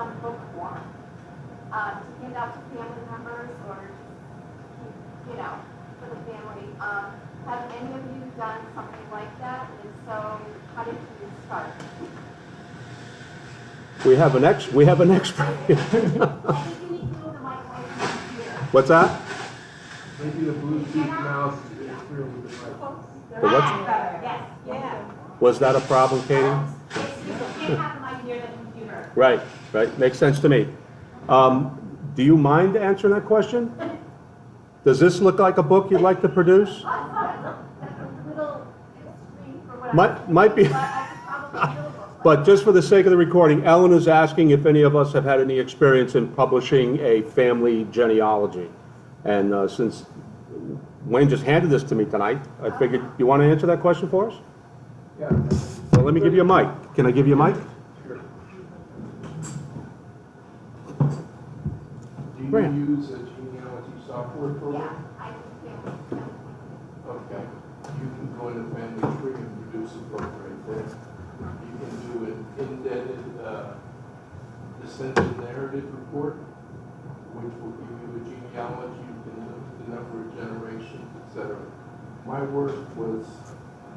on book form to hand out to family members or, you know, for the family. Have any of you done something like that? And if so, how did you start? We have an expert. What's that? Maybe the Bluetooth mouse is interfering with the microphone. The what? Yes, yeah. Was that a problem, Katie? You can't have them like near the computer. Right, right. Makes sense to me. Do you mind answering that question? Does this look like a book you'd like to produce? Might be. But just for the sake of the recording, Ellen is asking if any of us have had any experience in publishing a family genealogy. And since Wayne just handed this to me tonight, I figured, you want to answer that question for us? Yeah. Well, let me give you a mic. Can I give you a mic? Sure. Do you Right. use a genealogy software program? Yeah, I do. Okay. You can go into Family Tree and produce a book right there. You can do an indented descendant narrative report, which will give you a genealogy. You can look at the number of generations, etc. My work was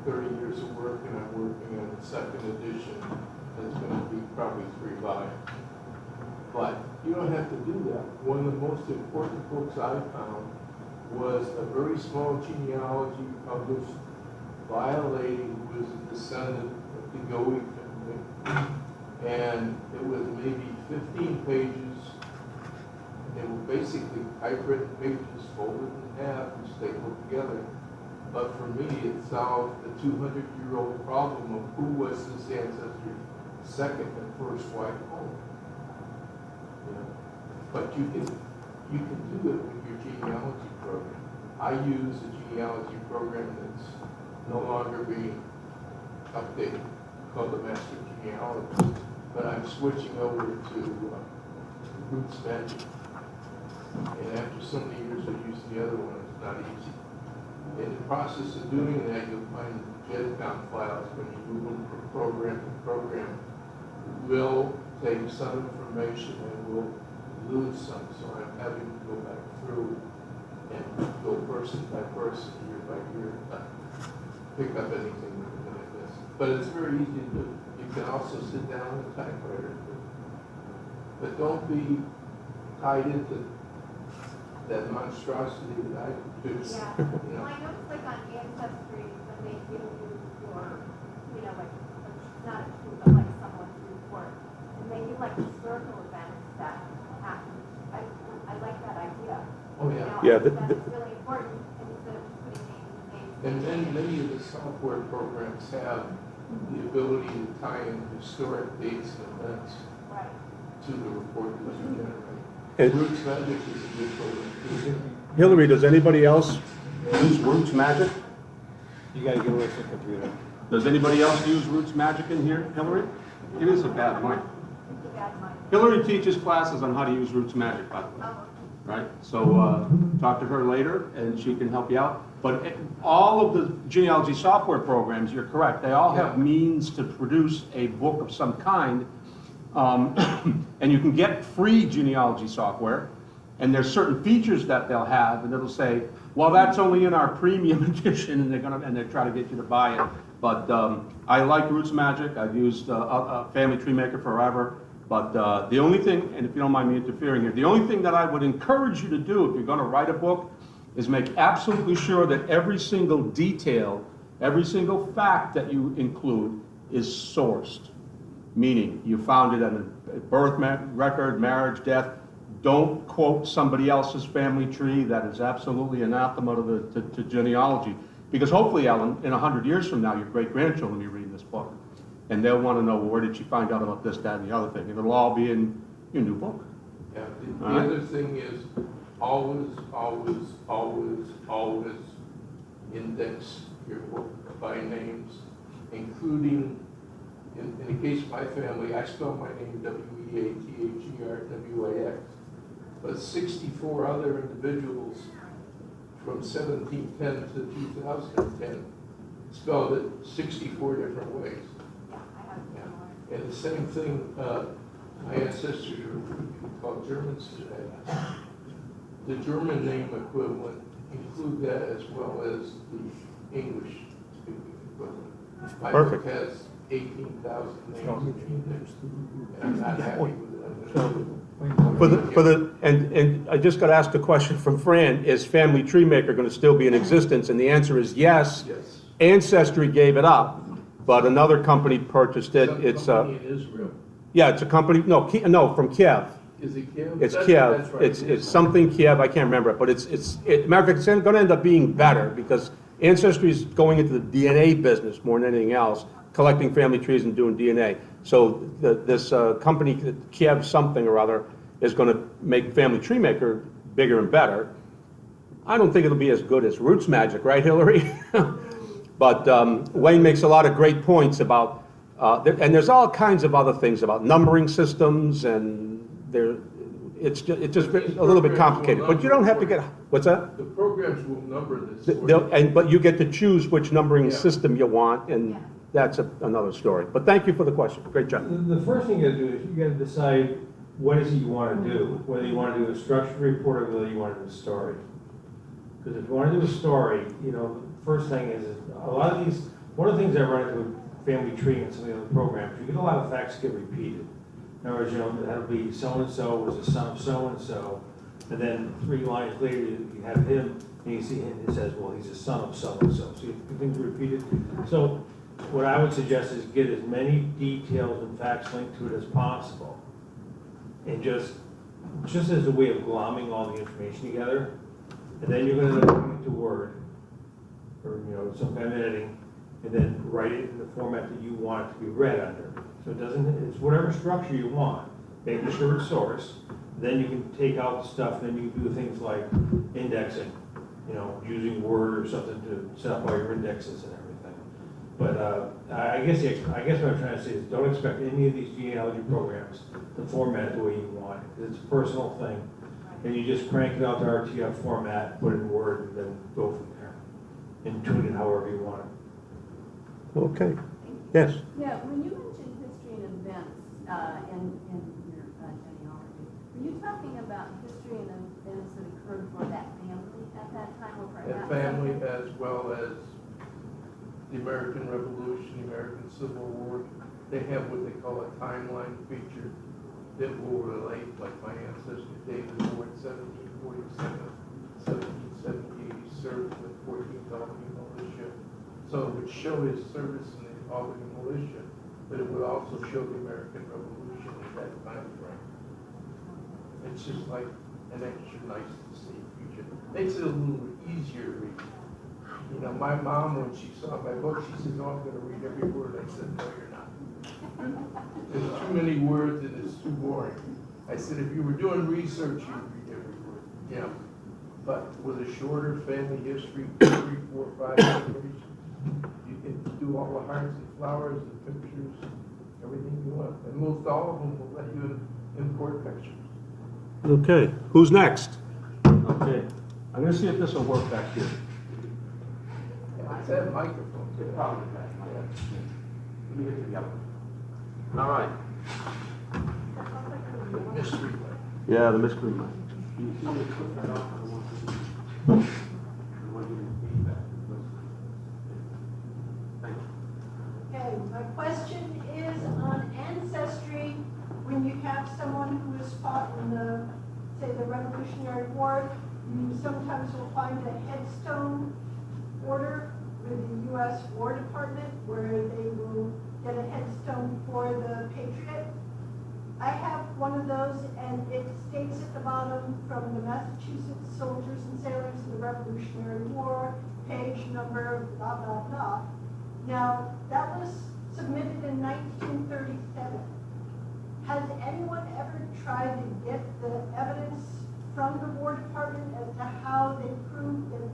30 years of work, and I'm working on the second edition. That's going to be probably 3 volumes. But you don't have to do that. One of the most important books I found was a very small genealogy published by a lady who was a descendant of the GoC family. And it was maybe 15 pages. They were basically typewritten pages folded in half and stapled together. But for me, it solved the 200-year-old problem of who was this ancestor's second and first wife home. But you can do it with your genealogy program. I use a genealogy program that's no longer being updated, called the Master Genealogist, but I'm switching over to Roots Magic. And after so many years of using the other one, it's not easy. In the process of doing that, you'll find the GEDCOM files when you move them from program to program will take some information and will lose some. So I'm having to go back through and go person by person, year by year, pick up anything that I miss. But it's very easy to do. You can also sit down with a typewriter and do it. But don't be tied into that monstrosity that I produce. Yeah. You Well, know? I noticed like on Ancestry, when they give you your, you know, like, not a true, but like someone's report, and they give like historical events that happen. I like that idea. Oh, yeah. You know, Yeah, I think that's really important instead of just putting names. And then many of the software programs have the ability to tie in historic dates and events Right. to the report that you generate. And- Roots Magic is a good program. Hillary, does anybody else use Roots Magic? You gotta get away from the computer. Does anybody else use Roots Magic in here, Hillary? It is a bad mic. It's a bad mind. Hillary teaches classes on how to use Roots Magic, by the way. Oh, Right? So talk to her later, and she can help you out. But all of the genealogy software programs, you're correct, they all have Yeah. means to produce a book of some kind. And you can get free genealogy software, and there's certain features that they'll have, and it'll say, well, that's only in our premium edition, and they try to get you to buy it. But I like Roots Magic. I've used Family Tree Maker forever. But the only thing, and if you don't mind me interfering here, the only thing that I would encourage you to do if you're going to write a book is make absolutely sure that every single detail, every single fact that you include is sourced. Meaning, you found it on a birth record, marriage, death. Don't quote somebody else's family tree. That is absolutely anathema to genealogy. Because hopefully, Ellen, in 100 years from now, your great-grandchildren will be reading this book. And they'll want to know, well, where did she find out about this, that, and the other thing? And it'll all be in your new book. Yeah. The other thing is always, always, always, always index your book by names, including, in the case of my family, I spell my name W-E-A-T-H-E-R-W-A-X. But 64 other individuals from 1710 to 2010 spelled it 64 different ways. yeah, I have Yeah. And the same thing, My ancestors were called Germans today. The German name equivalent include that as well as the English speaking equivalent. My book Perfect. has 18,000 names in it, and I'm not happy with it. And I just got asked a question from Fran, is Family Tree Maker going to still be in existence? And the answer is yes. Yes. Ancestry gave it up, but another company purchased it. Some It's company in Israel. yeah, it's a company, no, from Kiev. Is it Kiev? It's That's Kiev, right. it's something Kiev, I can't remember it, but matter of fact, it's gonna end up being better, because Ancestry is going into the DNA business more than anything else, collecting family trees and doing DNA. So this company, Kiev something or other, is gonna make Family Tree Maker bigger and better. I don't think it'll be as good as Roots Magic, right, Hillary? But Wayne makes a lot of great points about, and there's all kinds of other things about numbering systems, and it's just a little bit complicated. But you don't have to get, what's that? The programs will number this. for you. But you get to choose which numbering Yeah. system you want, and Yeah. that's another story. But thank you for the question, great job. The first thing you gotta do is you gotta decide what is it you wanna do, whether you wanna do a structured report or whether you wanna do a story. Because if you wanna do a story, the first thing is a lot of these, one of the things I run into with Family Tree and some of the other programs, you get a lot of facts get repeated. In other words, that'll be so-and-so was the son of so-and-so, and then 3 lines later, you have him, and you see him, it says, well, he's the son of so-and-so. So you things repeated. So what I would suggest is get as many details and facts linked to it as possible. And just as a way of glomming all the information together, and then you're gonna put it to Word, or, some kind of editing, and then write it in the format that you want it to be read under. So it's whatever structure you want, making sure it's source. Then you can take out the stuff, then you can do things like indexing, using Word or something to set up all your indexes and everything. But I guess what I'm trying to say is don't expect any of these genealogy programs to format the way you want it. It's a personal thing. And you just crank it out to RTF format, put it in Word, and then go from there. And tune it however you want it. Okay, yes. Yeah, when you mentioned history and events in your genealogy, were you talking about history and events that occurred for that family at that time, or And perhaps family something- as well as the American Revolution, the American Civil War. They have what they call a timeline feature that will relate, like my ancestor David Ward, 1747, 1778, he served with 14th Albany Militia. So it would show his service in the Albany Militia, but it would also show the American Revolution at that time frame. It's just like an extra nice to see feature. Makes it a little easier to read. My mom, when she saw my book, she said, "Oh, I'm going to read every word." I said, "No, you're not. There's too many words and it's too boring." I said, "If you were doing research, you'd read every word." But with a shorter family history, 3, 4, 5 generations, you can do all the hearts and flowers and pictures, everything you want. And most all of them will let you import pictures. Okay, who's next? Okay. I'm gonna see if this will work back here. It's that microphone. Probably back. Let me get to the other one. All right. Mystery. Yeah, the mystery man. Okay, my question is on ancestry. When you have someone who has fought in the, say, the Revolutionary War, you sometimes will find a headstone order with the U.S. War Department where they will get a headstone for the patriot. I have one of those, and it states at the bottom, from the Massachusetts soldiers and sailors in the Revolutionary War, page number, blah, blah, blah. Now, that was submitted in 1937. Has anyone ever tried to get the evidence from the War Department as to how they proved that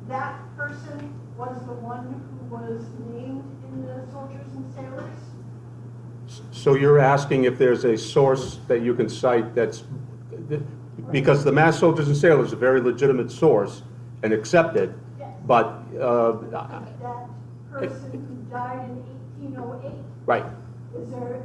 that person was the one who was named in the soldiers and sailors? So you're asking if there's a source that you can cite that's, because the Mass Soldiers and Sailors is a very legitimate source and accepted, Yes. but, That person who died in 1808, right. is there,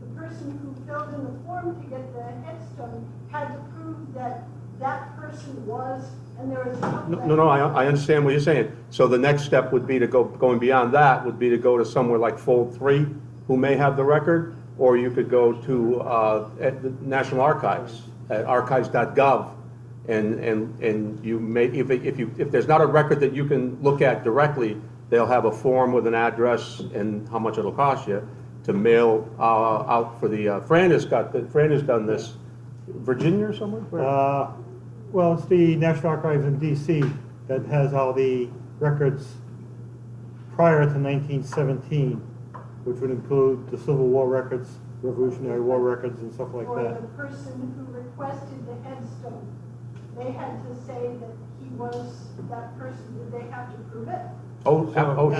the person who filled in the form to get the headstone had to prove that that person was, and there was a couple that. No, I understand what you're saying. So the next step would be to going beyond that, would be to go to somewhere like Fold 3, who may have the record, or you could go to at the National Archives, at archives.gov, and you may, if there's not a record that you can look at directly, they'll have a form with an address and how much it'll cost you to mail out for the, Fran has done this, Virginia or somewhere? Where? Well, it's the National Archives in DC that has all the records prior to 1917, which would include the Civil War records, Revolutionary War records, and stuff like Or that. the person who requested the headstone, they had to say that he was that person, did they have to prove it?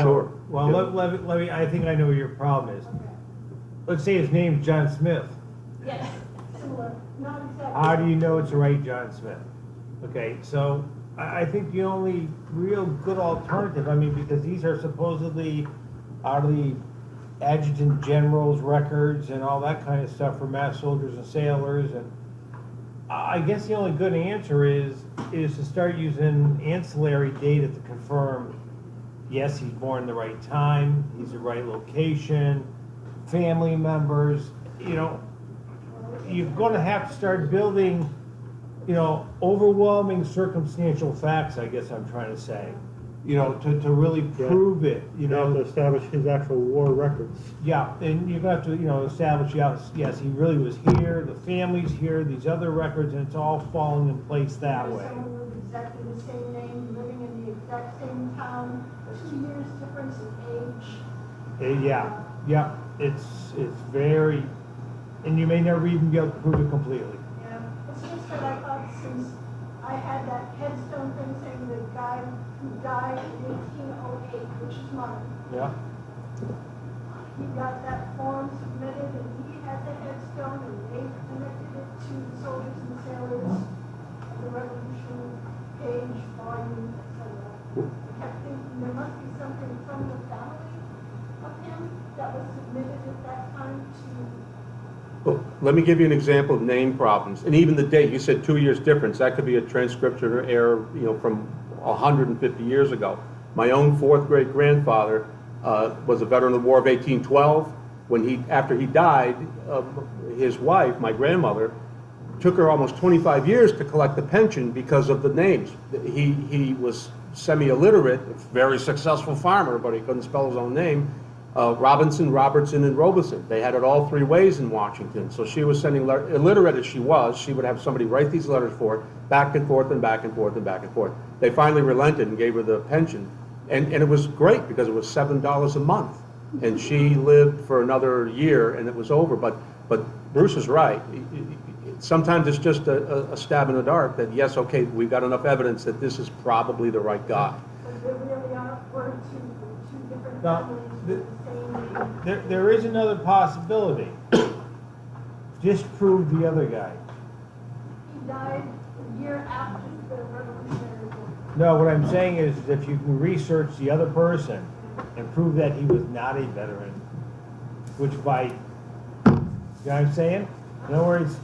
Sure. Well, Yeah. let me, I think I know what your problem is. Okay. Let's say his name's John Smith. Yes. Similar, not exactly. How do you know it's the right John Smith? Okay, so I think the only real good alternative, I mean, because these are supposedly out of the adjutant general's records and all that kind of stuff for mass soldiers and sailors, and I guess the only good answer is to start using ancillary data to confirm, yes, he's born the right time, he's the right location, family members, you know, you're gonna have to start building, you know, overwhelming circumstantial facts, I guess I'm trying to say, you know, to really prove it, you You have to know. establish his actual war records. Yeah, and you're gonna have to, you know, establish, yes, he really was here, the family's here, these other records, and it's all falling in place that There's way. someone with exactly the same name, living in the exact same town, 2 years difference in age. Yeah, it's very, and you may never even be able to prove it completely. Yeah, it's just that I thought since I had that headstone thing saying the guy who died in 1808, which is mine, Yeah. he got that form submitted and he had the headstone and they connected it to soldiers and sailors, the Revolution page, volume, etc. I kept thinking there must be something from the family of him that was submitted at that time to. Well, let me give you an example of name problems, and even the date, you said 2 years difference, that could be a transcription or error, you know, from 150 years ago. My own fourth great grandfather was a veteran of the War of 1812. After he died, his wife, my grandmother, took her almost 25 years to collect the pension because of the names. He was semi-illiterate, a very successful farmer, but he couldn't spell his own name. Robinson, Robertson, and Robeson. They had it all three ways in Washington. So she was sending, illiterate as she was, she would have somebody write these letters for her, back and forth and back and forth and back and forth. They finally relented and gave her the pension. And it was great because it was $7 a month. And she lived for another year and it was over. But Bruce is right. Sometimes it's just a stab in the dark that, yes, okay, we've got enough evidence that this is probably the right guy. But there really were two different Now, families with the same name. There is another possibility. Disprove the other guy. He died a year after the Revolutionary War. No, what I'm saying is if you can research the other person and prove that he was not a veteran, which by, you know what I'm saying? In other words,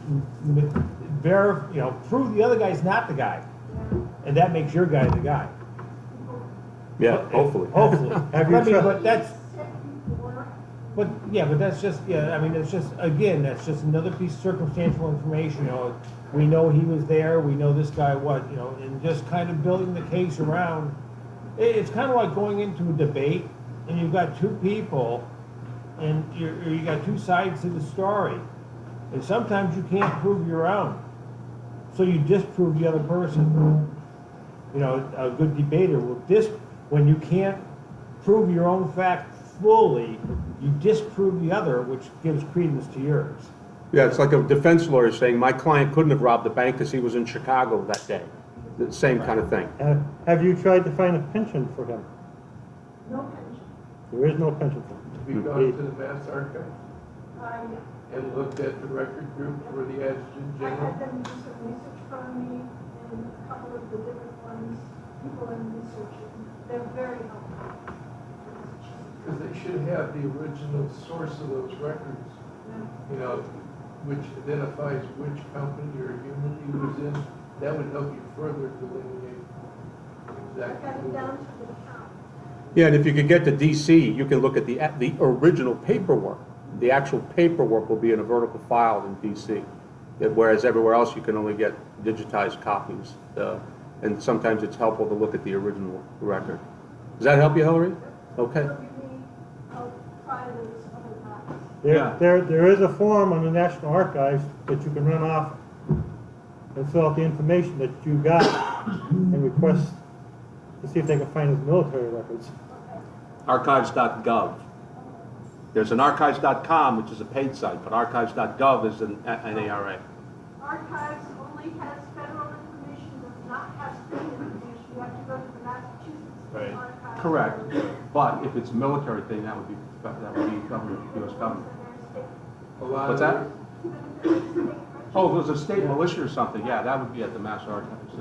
prove the other guy's not the guy. And that makes your guy the guy. Yeah, hopefully. Hopefully. Have you tried- But that's, Said before, but that's just, I mean, it's just, again, that's just another piece of circumstantial information, you know. We know he was there, we know this guy what, you know, and just kind of building the case around. It's kind of like going into a debate and you've got two people and you got two sides to the story. And sometimes you can't prove your own. So you disprove the other person. You know, a good debater will when you can't prove your own fact fully, you disprove the other, which gives credence to yours. Yeah, it's like a defense lawyer saying, my client couldn't have robbed the bank because he was in Chicago that day. The same kind of thing. Have you tried to find a pension for him? no pension. There is no pension for him. Have you gone to the Mass Archives I and looked at the record group for the Adjutant had General? them do some research for me and a couple of the different ones, people in research. They're very helpful. Because they should have the original source of those records you know, which identifies which company or unit he was in, that would help you further delineate I got exactly. it down to the count. Yeah, and if you could get to DC, you can look at the original paperwork. The actual paperwork will be in a vertical file in DC, whereas everywhere else you can only get digitized copies. And sometimes it's helpful to look at the original record. Does that help you, Hillary? Okay. What you need, I'll try those other copies. Yeah. There is a form on the National Archives that you can run off and fill out the information that you got and request to see if they can find his military records. Archives.gov. There's an archives.com, which is a paid site, but archives.gov is an NARA. Archives only has federal information, does not have state information. You have to go to the Massachusetts State Archives. Correct. But if it's a military thing, that would be government, U.S. government. A lot What's of that? Oh, there's a state militia or something. Yeah, that would be at the Mass Archives.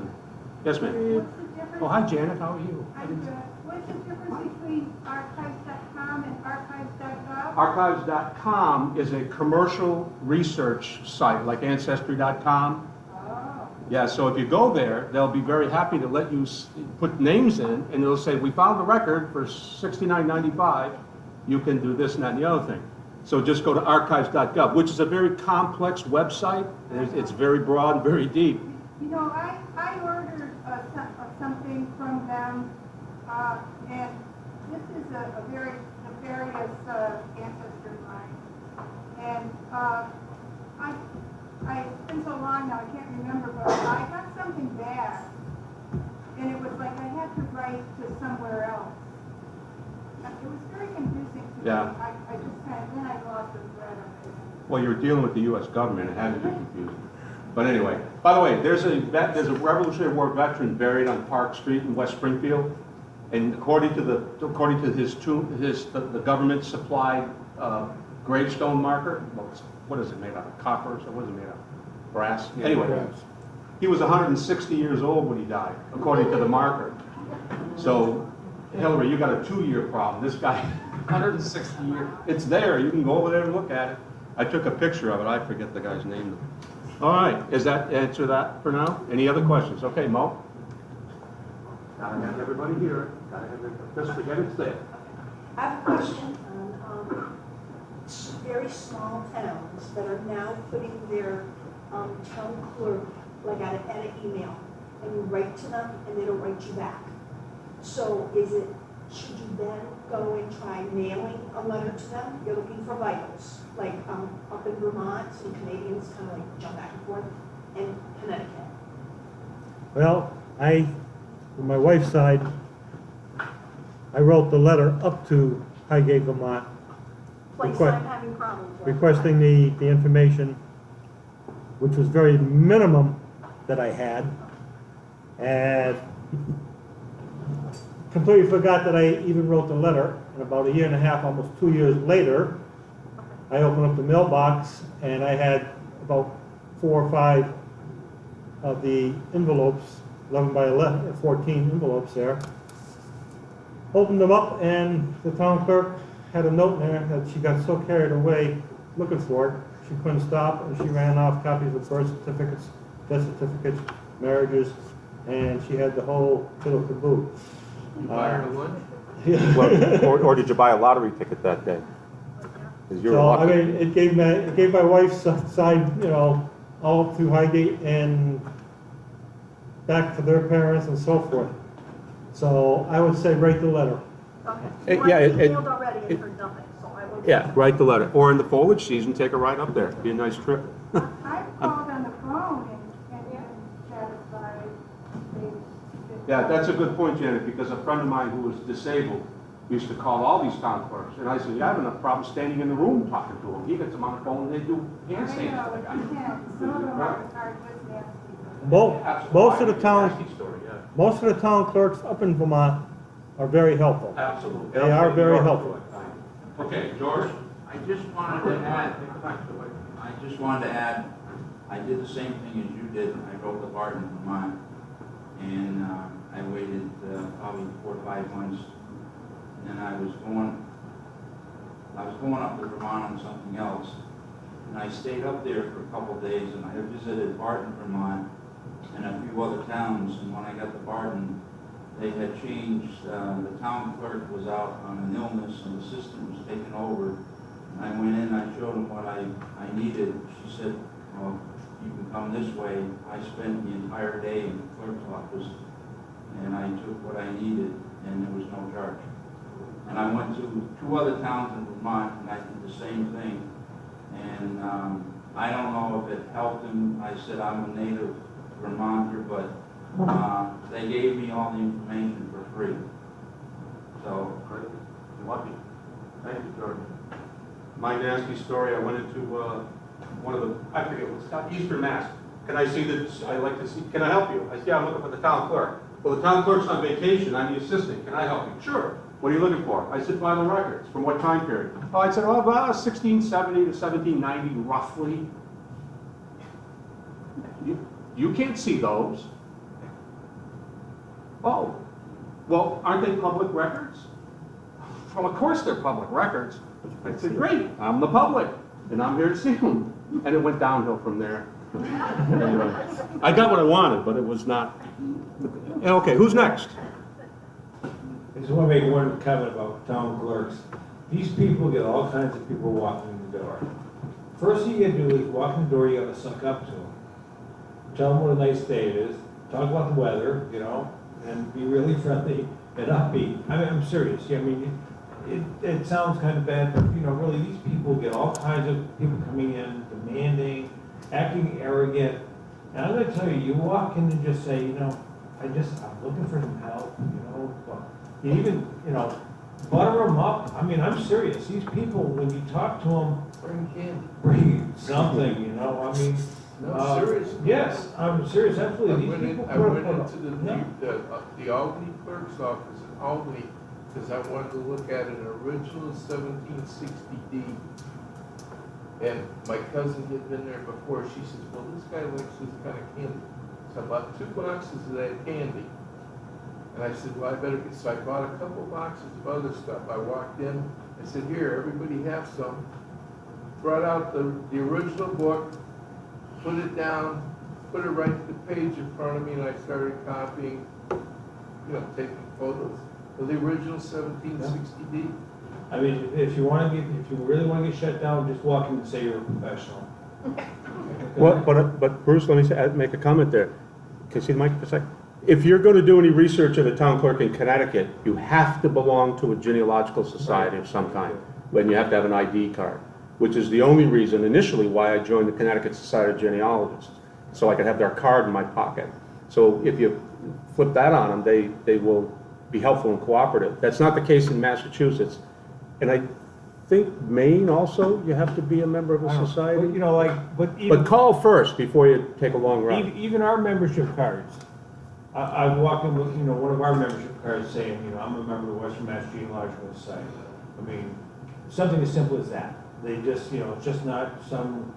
Yes, ma'am. What's the difference? Oh, hi, Janet. How are you? I'm good. What's the difference between archives.com and archives.gov? Archives.com is a commercial research site like Ancestry.com. Oh. Yeah, so if you go there, they'll be very happy to let you put names in, and it'll say, we found the record for $69.95. You can do this and that and the other thing. So just go to archives.gov, which is a very complex website. It's very broad and very deep. You know, I ordered something from them, and this is a very nefarious ancestor of mine. And it's been so long now, I can't remember, but I got something bad. And it was like I had to write to somewhere else. It was very confusing to Yeah. me. I just kind of, then I lost the thread of it. Well, you're dealing with the U.S. government, it had to be confusing. But anyway, by the way, there's a Revolutionary War veteran buried on Park Street in West Springfield, and according to his tomb, the government supplied gravestone marker. Well, what is it made out of? Copper? So what is it made out of? Brass. Yeah, Anyway, brass. he was 160 years old when he died, according to the marker. So, Hillary, you got a 2-year problem. This guy, 160 years. it's there. You can go over there and look at it. I took a picture of it. I forget the guy's name. All right. Is that answer that for now? Any other questions? Okay, Mo. Gotta have everybody here. Gotta have everybody. Just forget it's there. I have a question on very small towns that are now putting their town clerk, like at an email, and you write to them and they don't write you back. So should you then go and try mailing a letter to them? You're looking for vitals, like up in Vermont, some Canadians kind of like jump back and forth, and Connecticut. Well, on my wife's side, I wrote the letter up to Highgate, Vermont, Place Request- I'm having problems with. requesting the information, which was very minimum that I had, and completely forgot that I even wrote the letter. And about 1.5 years, almost 2 years later, I opened up the mailbox and I had about 4 or 5 of the envelopes, 11 by 11, 14 envelopes there. Opened them up and the town clerk had a note in there that she got so carried away looking for it, she couldn't stop, and she ran off copies of birth certificates, death certificates, marriages, and she had the whole kit of caboodle. You buy her lunch? Yeah. Well, or did you buy a lottery ticket that day? 'Cause you're So, I lucky. mean, it gave my wife's side, you know, all up through Highgate and back to their parents and so forth. So I would say write the letter. Okay. Yeah, Well, it- emailed already and heard nothing, so I will. Yeah, write the letter. Or in the foliage season, take a ride up there. Be a nice trip. I called on the phone and satisfied things. Yeah, that's a good point, Janet, because a friend of mine who was disabled used to call all these town clerks. And I said, you have enough problem standing in the room talking to them. He gets them on the phone and they do handstands to the guy. Some of them are just nasty. Most of the town, Nasty story, yeah. most of the town clerks up in Vermont are very helpful. Absolutely. They are very helpful. Okay, George? I just wanted to add, I did the same thing as you did. I drove to Barton, Vermont, and I waited probably 4 to 5 months. And then I was going up to Vermont on something else, And I stayed up there for a couple days, and I visited Barton, Vermont, and a few other towns. And when I got to Barton, they had changed, the town clerk was out on an illness, and the assistant was taking over. And I went in, I showed them what I needed. She said, well, you can come this way. I spent the entire day in the clerk's office, and I took what I needed, and there was no charge. And I went to 2 other towns in Vermont, and I did the same thing. And I don't know if it helped them. I said I'm a native Vermonter, but they gave me all the information for free. So, Great. You're lucky. Thank you, Jordan. My nasty story, I went into one of the, I forget what's called, Eastern Mass. Can I see that, I'd like to see, can I help you? I said, yeah, I'm looking for the town clerk. Well, the town clerk's on vacation, I'm the assistant, can I help you? Sure. What are you looking for? I said, vital records. From what time period? Oh, I said, well, about 1670 to 1790, roughly. You can't see those. Oh, well, aren't they public records? Well, of course they're public records. I said, great, I'm the public, and I'm here to see them. And it went downhill from there. Anyway, I got what I wanted, but it was not. Okay, who's next? I just want to make one comment about town clerks. These people get all kinds of people walking in the door. First thing you gotta do is walk in the door, you gotta suck up to them. Tell them what a nice day it is, talk about the weather, you know, and be really friendly and upbeat. I mean, I'm serious. Yeah, I mean, it sounds kind of bad, but you know, really, these people get all kinds of people coming in, demanding, acting arrogant. And I'm gonna tell you, you walk in and just say, you know, I'm looking for some help, you know. You even, you know, butter them up. I mean, I'm serious. These people, when you talk to them, Bring candy. bring something, you know. I mean, No, seriously. yes, I'm serious. Absolutely. These people I went put up- into the Albany clerk's office in Albany because I wanted to look at an original 1760 deed. And my cousin had been there before. She says, well, this guy likes this kind of candy. So I bought 2 boxes of that candy. And I said, well, I better get, so I bought a couple boxes of other stuff. I walked in, I said, here, everybody have some. Brought out the original book, put it down, put it right to the page in front of me, and I started copying, you know, taking photos of the original 1760 deed. I mean, if you really want to get shut down, just walk in and say you're a professional. Well, but Bruce, let me make a comment there. Can you see the mic for a second? If you're going to do any research at a town clerk in Connecticut, you have to belong to a genealogical society of some kind, and you have to have an ID card, which is the only reason initially why I joined the Connecticut Society of Genealogists, so I could have their card in my pocket. So if you flip that on them, they will be helpful and cooperative. That's not the case in Massachusetts, and I think Maine also, you have to be a member of I a don't know, society. but, you know, like, but even, But call first before you take a long run. even our membership cards. I've walked in with, you know, one of our membership cards saying, you know, I'm a member of the Western Mass Genealogical Society. I mean, something as simple as that. They just, you know, it's just not some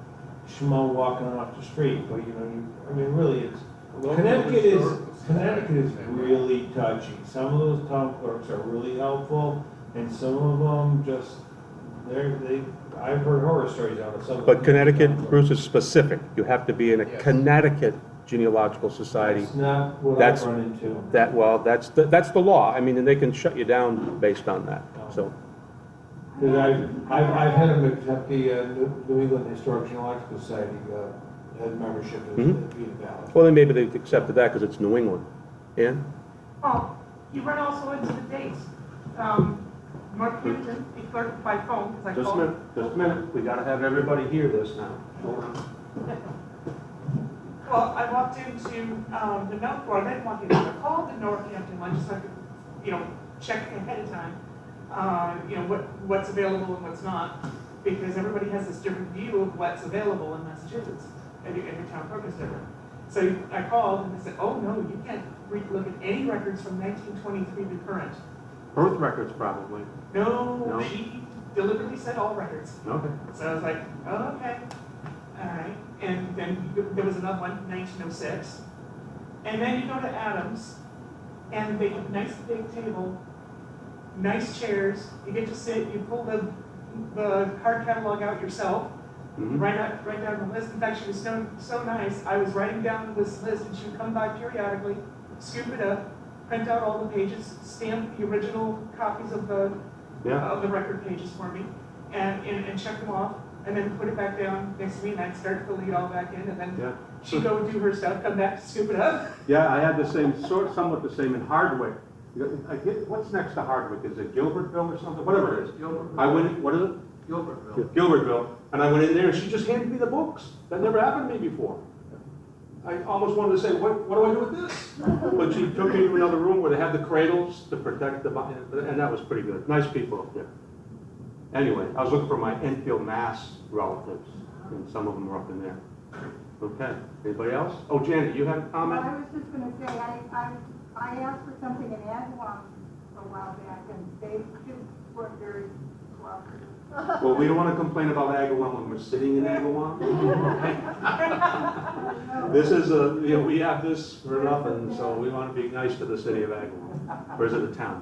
schmo walking off the street, but, you know, I mean, really, it's, Connecticut is really touchy. Some of those town clerks are really helpful, and some of them just, I've heard horror stories out of some of them. But Connecticut, Bruce, is specific. You have to be in a Connecticut Genealogical Society. That's not what That's- I've run into. That's the law. I mean, and they can shut you down based on that, so. Because I've had them accept the New England Historic Genealogical Society had membership as being valid. Well, then maybe they accepted that because it's New England. Ann? Oh, you run also into the dates. North Hampton, he clerked by phone, because I Just a called. minute, just a minute. We gotta have everybody hear this now. Hold on. Well, I walked into the note board, I didn't walk in, I called the North Hampton one, just so I could, you know, check ahead of time, you know, what's available and what's not, because everybody has this different view of what's available in Massachusetts. Every town clerk is different. So I called and they said, oh, no, you can't look at any records from 1923 to current. Birth records, probably. No, she deliberately said all records. Okay. So I was like, oh, okay, all right. And then there was another one, 1906. And then you go to Adams, and they have a nice big table, nice chairs. You get to sit, you pull the card catalog out yourself, Mhm. write down the list. In fact, she was so nice. I was writing down this list, and she would come by periodically, scoop it up, print out all the pages, stamp the original copies of the record pages for me, and check them off, and then put it back down next to me, and I'd start filling it all back in, and then she'd go do her stuff, come back, scoop it up. Yeah, I had the same, somewhat the same in Hardwick. What's next to Hardwick? Is it Gilbertville or something? Whatever it is. Gilbertville. I went, what is it? Gilbertville. And I went in there and she just handed me the books. That never happened to me before. I almost wanted to say, what do I do with this? But she took me to another room where they had the cradles to protect the, and that was pretty good. Nice people up there. Anyway, I was looking for my Enfield, Mass relatives, and some of them were up in there. Okay, anybody else? Oh, Janet, you had a comment? Well, I was just gonna say, I asked for something in Agawam a while back, and they too weren't very cooperative. Well, we don't want to complain about Agawam when we're sitting in Agawam. This is we have this for nothing, so we want to be nice to the city of Agawam. Or is it the town?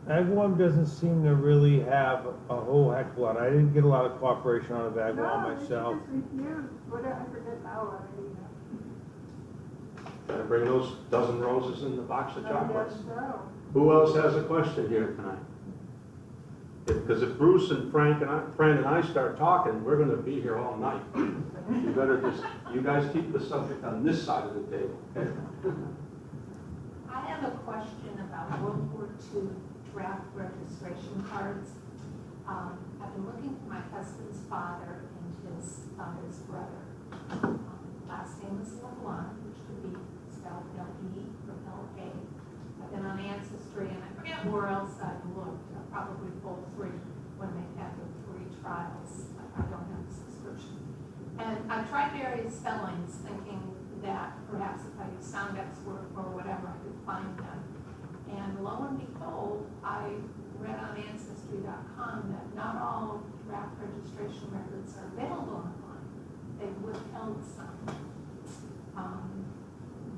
Agawam doesn't seem to really have a whole heck of a lot. I didn't get a lot of cooperation out of Agawam myself. No, they just refused, whatever, I forget now already. Gotta bring those dozen roses in the box of chocolates. So. Who else has a question here tonight? Because if Bruce and Fran and I start talking, we're gonna be here all night. You better you guys keep the subject on this side of the table, okay? I have a question about World War II draft registration cards. I've been looking for my husband's father and his brother. Last name is LeBlanc, which could be spelled L-E or L-A. I've been on Ancestry, and I forget where else I've looked. Probably full three when they had the free trials. I don't have a subscription. And I've tried various spellings, thinking that perhaps if I use Soundex or whatever, I could find them. And lo and behold, I read on Ancestry.com that not all draft registration records are available online. They've withheld some.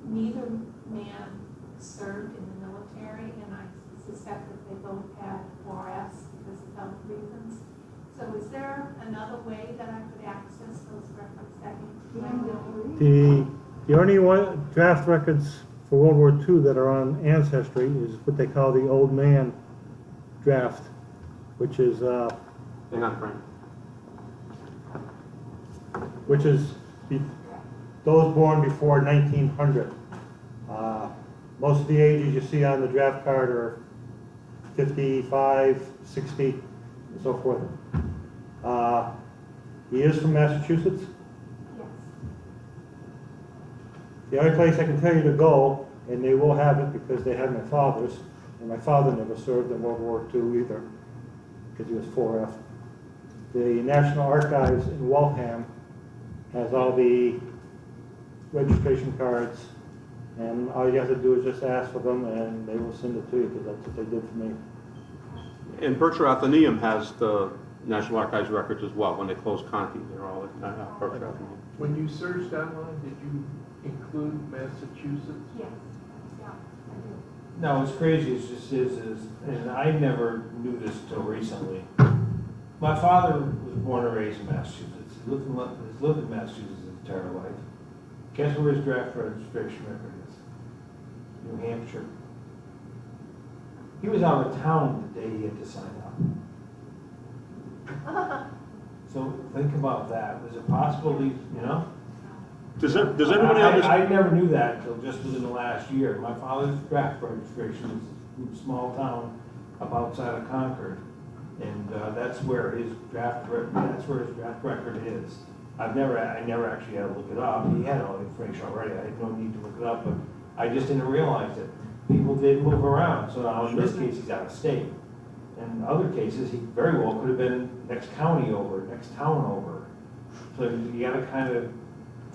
Neither man served in the military, and I suspect that they both had 4S because of health reasons. So is there another way that I could access those records that The only draft records for World War II that are on Ancestry is what they call the Old Man draft, which is Hang on, Frank. Those born before 1900. Most of the ages you see on the draft card are 55, 60, and so forth. He is from Massachusetts. Yes. The only place I can tell you to go, and they will have it because they have my father's, and my father never served in World War II either, because he was 4F. The National Archives in Waltham has all the registration cards, and all you have to do is just ask for them, and they will send it to you, because that's what they did for me. And Berkshire Atheneum has the National Archives records as well. When they closed Conti, they're all at Berkshire Atheneum. When you searched online, did you include Massachusetts? Yes. Yeah, I do. No, it's crazy, it's just is, and I never knew this till recently. My father was born and raised in Massachusetts. He lived in Massachusetts his entire life. Guess where his draft registration record is? New Hampshire. He was out of town the day he had to sign up. So think about that. Was it possible these, Does everybody understand? I never knew that until just within the last year. My father's draft registration was in a small town up outside of Concord. And that's where his draft record is. I never actually had to look it up. He had all the information already. I had no need to look it up, but I just didn't realize that people did move around. So now in this case, he's out of state. In other cases, he very well could have been next county over, next town over. So you got to kind of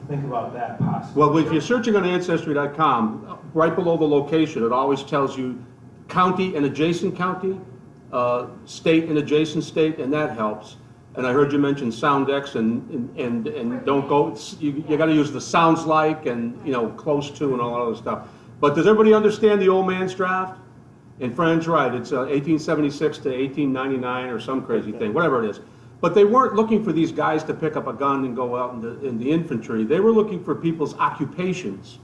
think about that possibly. Well, if you're searching on Ancestry.com, right below the location, it always tells you county and adjacent county, state and adjacent state, and that helps. And I heard you mention Soundex and don't go, you got to use the sounds like and, close to and all that other stuff. But does everybody understand the old man's draft? And Fran's right, it's 1876 to 1899 or some crazy thing, whatever it is. But they weren't looking for these guys to pick up a gun and go out in the infantry. They were looking for people's occupations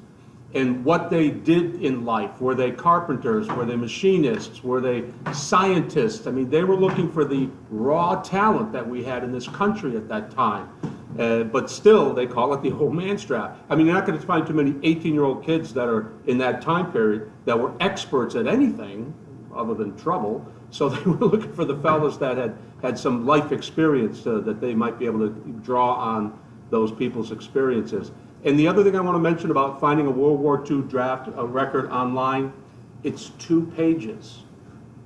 and what they did in life. Were they carpenters? Were they machinists? Were they scientists? I mean, they were looking for the raw talent that we had in this country at that time. But still, they call it the old man's draft. I mean, you're not going to find too many 18-year-old kids that are in that time period that were experts at anything other than trouble. So they were looking for the fellas that had some life experience that they might be able to draw on those people's experiences. And the other thing I want to mention about finding a World War II draft record online, it's 2 pages.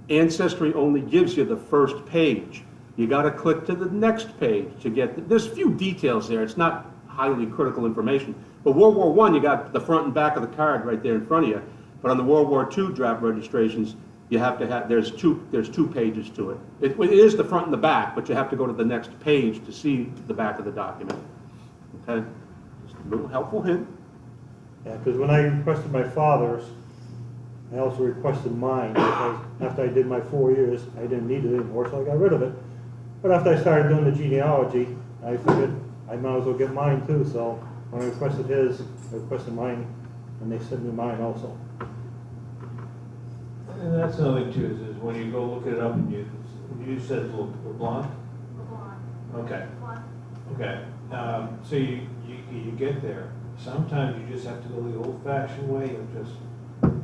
Ancestry only gives you the first page. You got to click to the next page to get, there's a few details there. It's not highly critical information. But World War I, you got the front and back of the card right there in front of you. But on the World War II draft registrations, you have to have, there's two pages to it. It is the front and the back, but you have to go to the next page to see the back of the document. Okay? Just a little helpful hint. Yeah, because when I requested my father's, I also requested mine, because after I did my 4 years, I didn't need it anymore, so I got rid of it. But after I started doing the genealogy, I figured I might as well get mine too, so when I requested his, I requested mine, and they sent me mine also. And that's another thing too, is when you go look it up and you said LeBlanc? Okay. Okay. So you get there. Sometimes you just have to go the old-fashioned way of just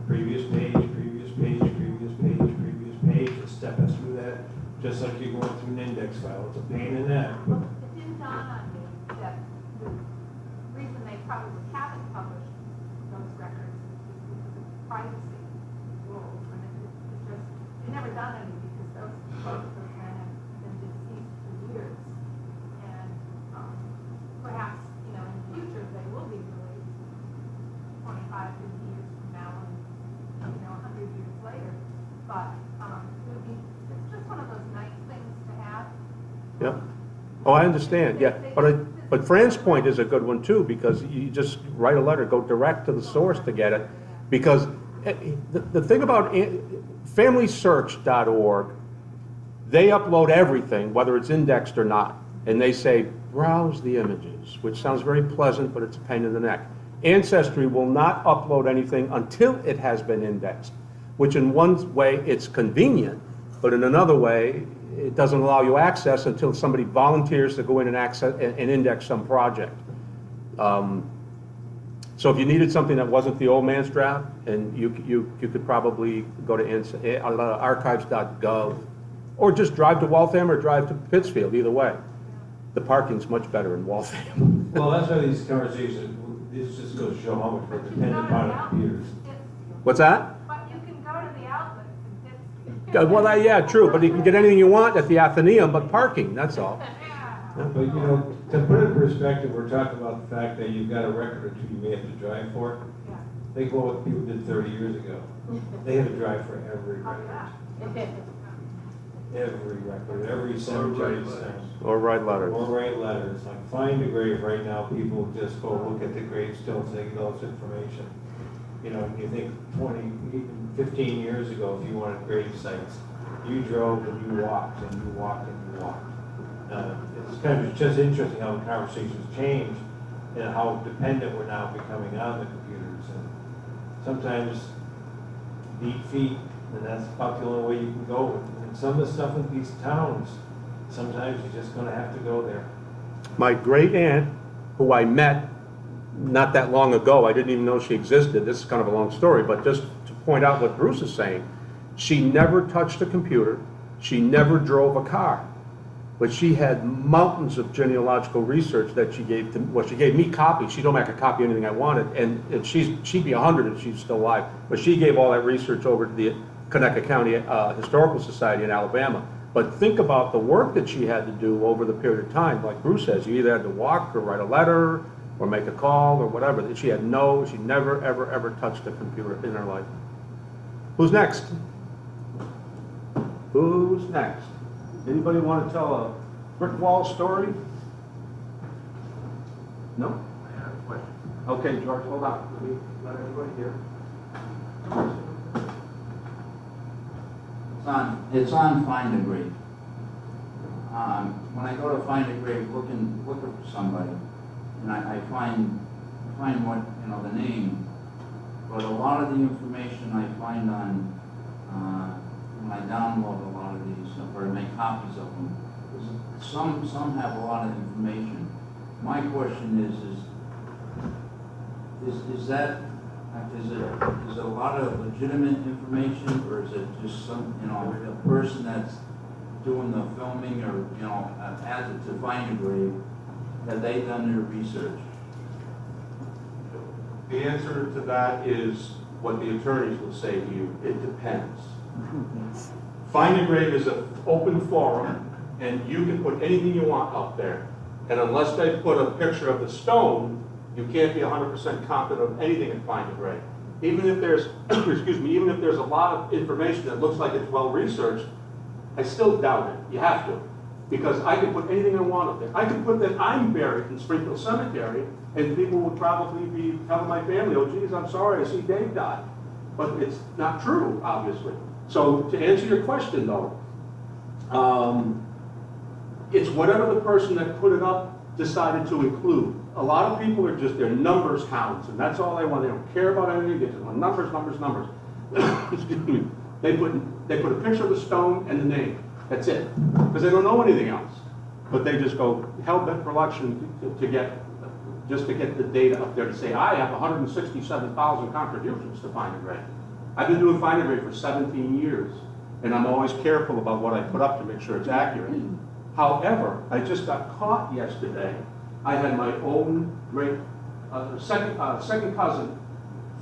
previous page, previous page, previous page, previous page, and stepping through that, just like you're going through an index file. It's a pain in that. Well, it didn't dawn on me that the reason they probably haven't published those records is because of privacy rules. And it's just, they never done any because both of those men have been deceased for years. And perhaps, in the future, they will be released 25, 50 years from now and, 100 years later. But it would be, it's just one of those nice things to have. Yeah. Oh, I understand, yeah. But Fran's point is a good one too, because you just write a letter, go direct to the source to get it. Because the thing about FamilySearch.org, they upload everything, whether it's indexed or not. And they say, browse the images, which sounds very pleasant, but it's a pain in the neck. Ancestry will not upload anything until it has been indexed, which in one way it's convenient, but in another way, it doesn't allow you access until somebody volunteers to go in and access and index some project. So if you needed something that wasn't the old man's draft, and you could probably go to archives.gov, or just drive to Waltham or drive to Pittsfield, either way. The parking's much better in Waltham. Well, that's why these conversations, this just goes to show how much we're dependent upon our computers. What's that? But you can go to the outlets and Pittsfield. Well, yeah, true, but you can get anything you want at the Athenaeum, but parking, that's all. But to put it in perspective, we're talking about the fact that you've got a record or two you may have to drive for. Yeah. Think about what people did 30 years ago. They had to drive for every Oh, record. yeah. Every record, every cemetery. Or write letters. Or write letters. Like find a grave right now, people just go look at the gravestones, they get all this information. You think 20, even 15 years ago, if you wanted grave sites, you drove and you walked and you walked and you walked. It's kind of just interesting how the conversations change and how dependent we're now becoming on the computers. And sometimes beat feet, and that's about the only way you can go. And some of the stuff in these towns, sometimes you're just going to have to go there. My great aunt, who I met not that long ago, I didn't even know she existed. This is kind of a long story, but just to point out what Bruce is saying, she never touched a computer. She never drove a car. But she had mountains of genealogical research that she gave to, well, she gave me copies. She don't make a copy of anything I wanted, and she'd be 100 if she's still alive. But she gave all that research over to the Conecuh County Historical Society in Alabama. But think about the work that she had to do over the period of time. Like Bruce says, you either had to walk or write a letter or make a call or whatever. She never, ever, ever touched a computer in her life. Who's next? Who's next? Anybody want to tell a brick wall story? No? I have a question. Okay, George, hold on. Let me let everybody hear. It's on Find a Grave. when I go to find a grave, looking for somebody, and I find what, you know, the name, but a lot of the information I find on, when I download a lot of these, or make copies of them, some have a lot of information. My question is that, is it a lot of legitimate information, or is it just some, you know, a person that's doing the filming, or, you know, as it to find a grave, have they done their research? The answer to that is what the attorneys will say to you, it depends. Find a Grave is an open forum, and you can put anything you want up there. And unless they put a picture of the stone, you can't be 100% confident of anything in Find a Grave. Even if there's, excuse me, even if there's a lot of information that looks like it's well researched, I still doubt it. You have to. Because I can put anything I want up there. I can put that I'm buried in Springfield Cemetery, and people will probably be telling my family, oh geez, I'm sorry, I see Dave died. But it's not true, obviously. So to answer your question though, it's whatever the person that put it up decided to include. A lot of people are just, they're numbers hounds, and that's all they want. They don't care about anything, they just want numbers, numbers, numbers. Excuse me. They put a picture of the stone and the name. That's it. Because they don't know anything else. But they just go hell-bent for election to get the data up there to say, I have 167,000 contributions to Find a Grave. I've been doing Find a Grave for 17 years, and I'm always careful about what I put up to make sure it's accurate. However, I just got caught yesterday. I had my own great second cousin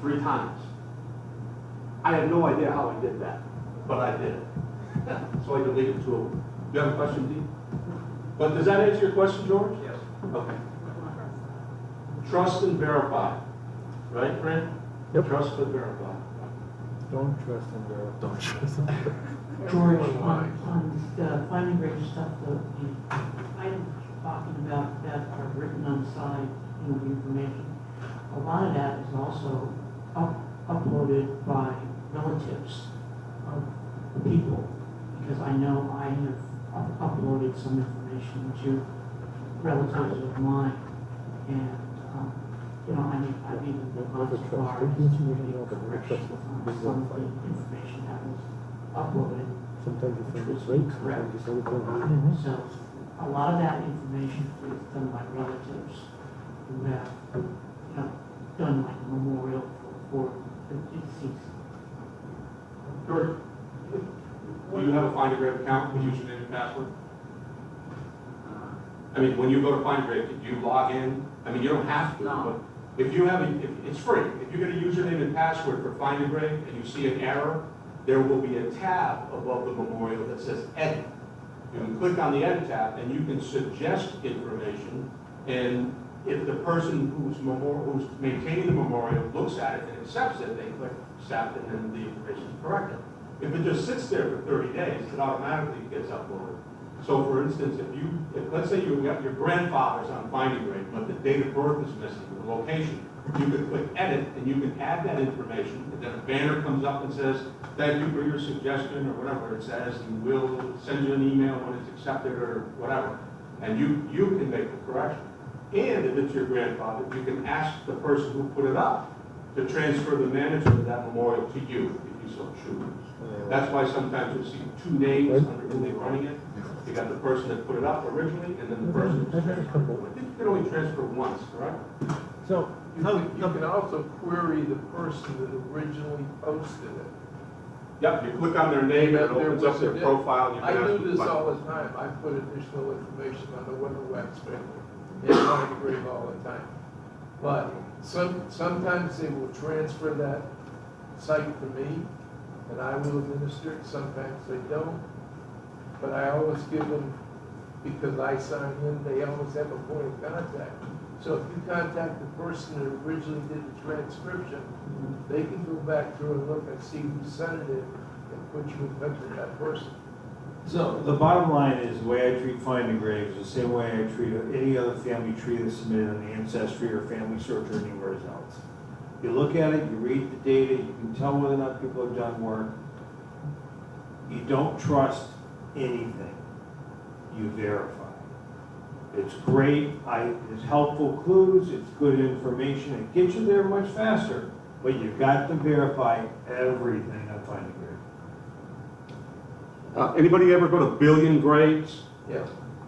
3 times. I had no idea how I did that, but I did it. So I deleted 2 of them. Do you have a question, Dean? But does that answer your question, George? Yes. Okay. Trust and verify. Right, Fran? Yep. Trust and verify. Don't trust and verify. Don't trust and verify. George, on the finding grave stuff, the items you're talking about that are written on the side, you know, the information, a lot of that is also uploaded by relatives of the people, because I know I have uploaded some information to relatives of mine, and you know, I've even gone so far as to make corrections on some of the information that was uploaded, Sometimes you which think was it's right, incorrect. sometimes you think it's wrong. So a lot of that information is done by relatives who have, you know, done like a memorial for the deceased. George, do you have a Find a Grave account with username and password? I mean, when you go to Find a Grave, do you log in? I mean, you don't have to, but if you have it's free. If you get a username and password for Find a Grave and you see an error, there will be a tab above the memorial that says Edit. You can click on the Edit tab and you can suggest information, and if the person who's maintaining the memorial looks at it and accepts it, they click Accept, and then the information is corrected. If it just sits there for 30 days, it automatically gets uploaded. So for instance, if let's say you got your grandfather's on Find a Grave, but the date of birth is missing, the location, you can click Edit and you can add that information, and then a banner comes up and says, thank you for your suggestion, or whatever it says, and we'll send you an email when it's accepted, or whatever. And you can make the correction. And if it's your grandfather, you can ask the person who put it up to transfer the management of that memorial to you, if you so choose. That's why sometimes you'll see 2 names under who they're running it. You got the person that put it up originally, and then the person who's transferred. I think you can only transfer once, correct? So, You can also query the person that originally posted it. Yep, you click on their name, and it There opens up was their a- profile, and you I can ask do them this all questions. the time. I put additional information on the Weatherwax family. They Find a Grave all the time. But sometimes they will transfer that site to me, and I will administer it. Sometimes they don't. But I always give them, because I sign in, they always have a point of contact. So if you contact the person that originally did the transcription, they can go back through and look and see who sent it and put you in touch with that person. So the bottom line is, the way I treat Find a Grave is the same way I treat any other family tree that's submitted on the Ancestry or Family Search or anywhere else. You look at it, you read the data, you can tell whether or not people have done work. You don't trust anything. you verify. It's great, it's helpful clues, it's good information, it gets you there much faster, but you've got to verify everything on Find a Grave. Anybody ever go to Billion Graves? Yeah.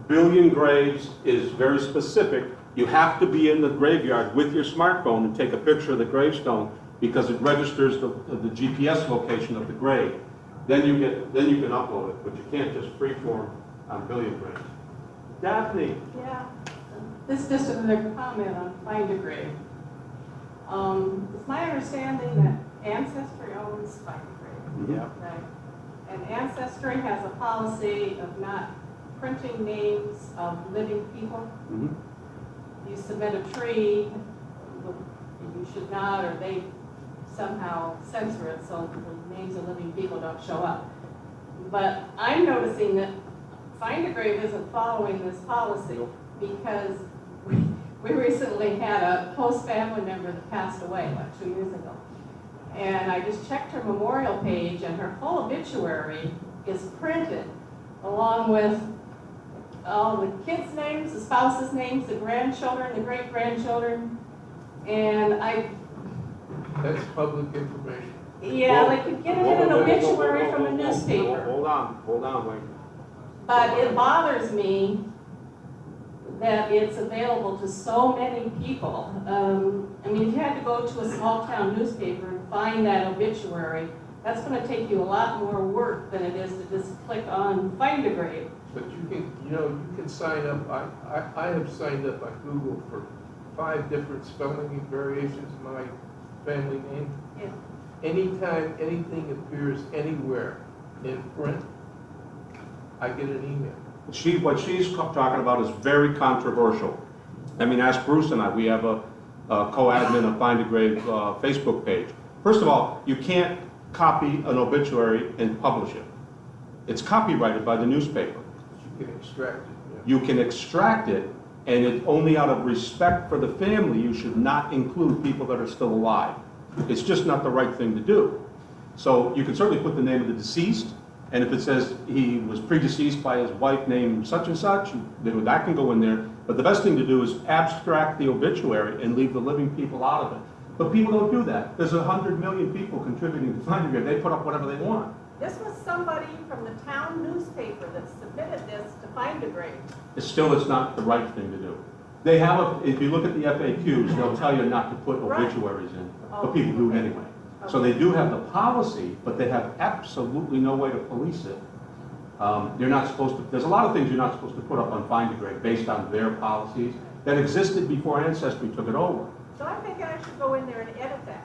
Billion Graves is very specific. You have to be in the graveyard with your smartphone and take a picture of the gravestone because it registers the GPS location of the grave. Then you can upload it, but you can't just freeform on Billion Graves. Daphne? Yeah, this is just another comment on Find a Grave. It's my understanding that Ancestry owns Find a Grave. Yeah. Right? And Ancestry has a policy of not printing names of living people. Mm-hmm. You submit a tree, you should not, or they somehow censor it so the names of living people don't show up. But I'm noticing that Find a Grave isn't following this policy because we recently had a close family member that passed away like 2 years ago. And I just checked her memorial page and her full obituary is printed along with all the kids' names, the spouses' names, the grandchildren, the great-grandchildren. And That's public information. yeah, they could get it in an obituary from a newspaper. Hold on, wait. But it bothers me that it's available to so many people. I mean, if you had to go to a small town newspaper and find that obituary, that's going to take you a lot more work than it is to just click on Find a Grave. But you can sign up. I have signed up on Google for 5 different spelling variations of my family name. Yeah. Anytime anything appears anywhere in print, I get an email. What she's talking about is very controversial. I mean, ask Bruce and I. We have a co-admin of Find a Grave Facebook page. First of all, you can't copy an obituary and publish it. It's copyrighted by the newspaper. You can extract it. Yeah. You can extract it, and it only out of respect for the family, you should not include people that are still alive. It's just not the right thing to do. So you can certainly put the name of the deceased, and if it says he was predeceased by his wife named such and such, that can go in there. But the best thing to do is abstract the obituary and leave the living people out of it. But people don't do that. There's 100 million people contributing to Find a Grave. They put up whatever they want. This was somebody from the town newspaper that submitted this to Find a Grave. It's not the right thing to do. They have if you look at the FAQs, they'll tell you not to put obituaries in, but people do it anyway. So they do have the policy, but they have absolutely no way to police it. You're not supposed to, there's a lot of things you're not supposed to put up on Find a Grave based on their policies that existed before Ancestry took it over. So I think I should go in there and edit that.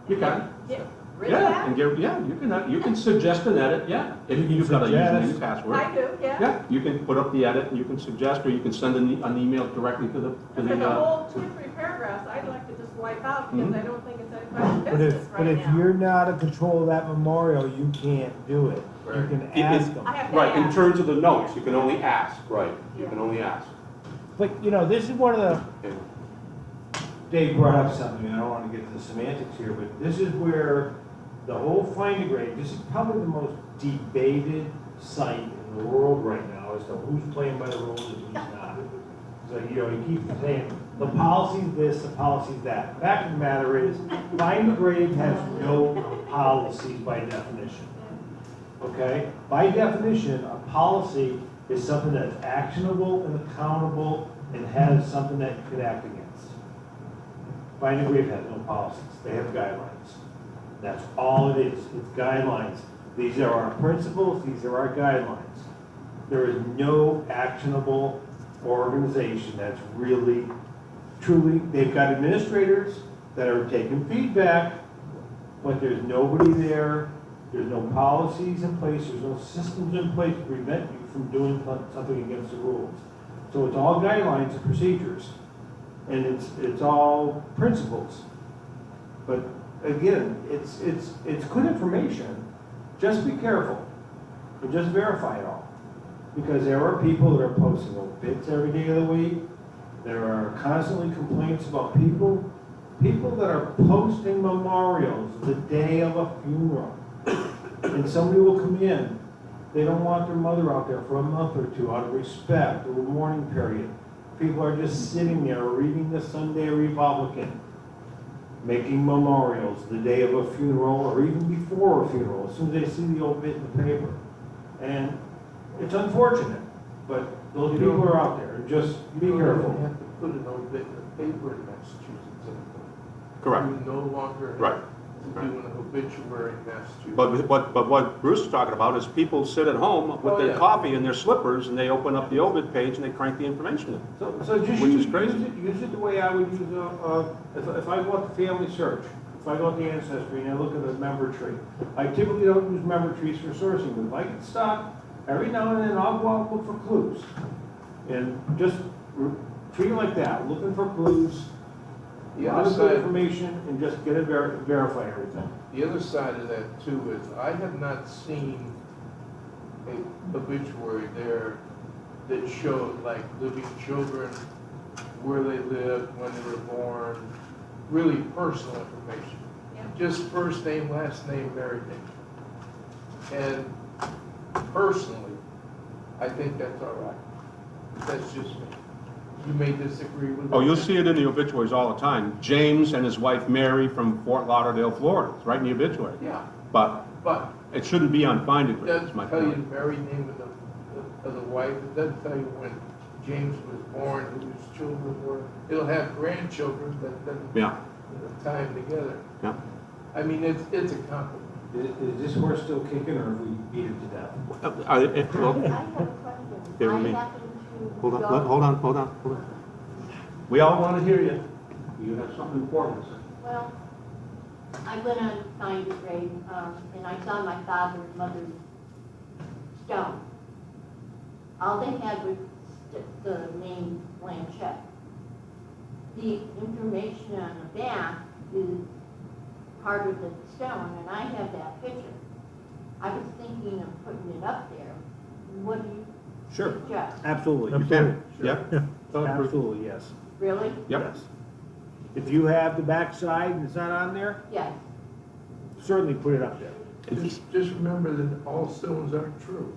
You can. Yeah, really Yeah, that? and you can suggest an edit, yeah. If you've got a username and password. I do, yeah. Yeah, you can put up the edit and you can suggest, or you can send an email directly to the. And the whole 2 or 3 paragraphs, I'd like to just wipe out because I don't think it's anybody's But business right now. if you're not in control of that memorial, you can't do it. You can ask them. I have to Right, in ask. terms of the notes, you can only ask, right, you can only ask. But, this is one of the, Dave brought up something, I don't want to get to the semantics here, but this is where the whole Find a Grave, this is probably the most debated site in the world right now as to who's playing by the rules and who's not. So, you keep saying, the policy's this, the policy's that. The fact of the matter is, Find a Grave has no policies by definition. Okay? By definition, a policy is something that's actionable and accountable and has something that you can act against. Find a Grave has no policies. They have guidelines. That's all it is. It's guidelines. These are our principles. These are our guidelines. There is no actionable organization that's really, truly, they've got administrators that are taking feedback, but there's nobody there. There's no policies in place. There's no systems in place to prevent you from doing something against the rules. So it's all guidelines and procedures. And it's all principles. But again, it's good information. Just be careful and just verify it all. Because there are people that are posting obits every day of the week. There are constantly complaints about people that are posting memorials the day of a funeral. And somebody will come in They don't want their mother out there for a month or two out of respect, or a mourning period. People are just sitting there reading the Sunday Republican, making memorials the day of a funeral or even before a funeral, as soon as they see the obit in the paper. And it's unfortunate, but those people are out there. Just be You don't careful. even have to put an obit in the paper in Massachusetts anymore. Correct. You no longer Right. have to do an obituary in Massachusetts. But what Bruce is talking about is people sit at home with Oh, their yeah. coffee and their slippers, and they open up the obit page and they crank the information in. So just Which use, is crazy. use it the way I would use if I go out to Family Search, if I go out to Ancestry and I look at a member tree. I typically don't use member trees for sourcing, but if I get stuck, every now and then I'll go out and look for clues. And just treat it like that, looking for clues, The a lot other of good side, information, and just get it verify everything. the other side of that too is, I have not seen a obituary there that showed like living children, where they lived, when they were born, really personal information. Just first name, last name, married name. And personally, I think that's all right. That's just me. You may disagree with. Oh, you'll see it in the obituaries all the time. James and his wife Mary from Fort Lauderdale, Florida. It's right in the obituary. Yeah, But but it shouldn't be on finding it grade, is my doesn't tell you point. the married name of the wife. It doesn't tell you when James was born, who his children were. It'll have grandchildren, but then Yeah, tie them together. yeah. I mean, it's a compliment. Is this horse still kicking, or have we beat it to death? I have a question. Give I me- happen to Hold on, go- hold on. We all want to hear you. You have something important to say. Well, I went on 9th grade, and I saw my father and mother's stone. All they had was the name Blanchett. The information on the back is part of the stone, and I have that picture. I was thinking of putting it up there. What do you Sure, suggest? absolutely. You can, yeah. Absolutely, yes. Really? Yep. Yes. If you have the backside and it's not on there, Yes. certainly put it up there. Just remember that all stones aren't true.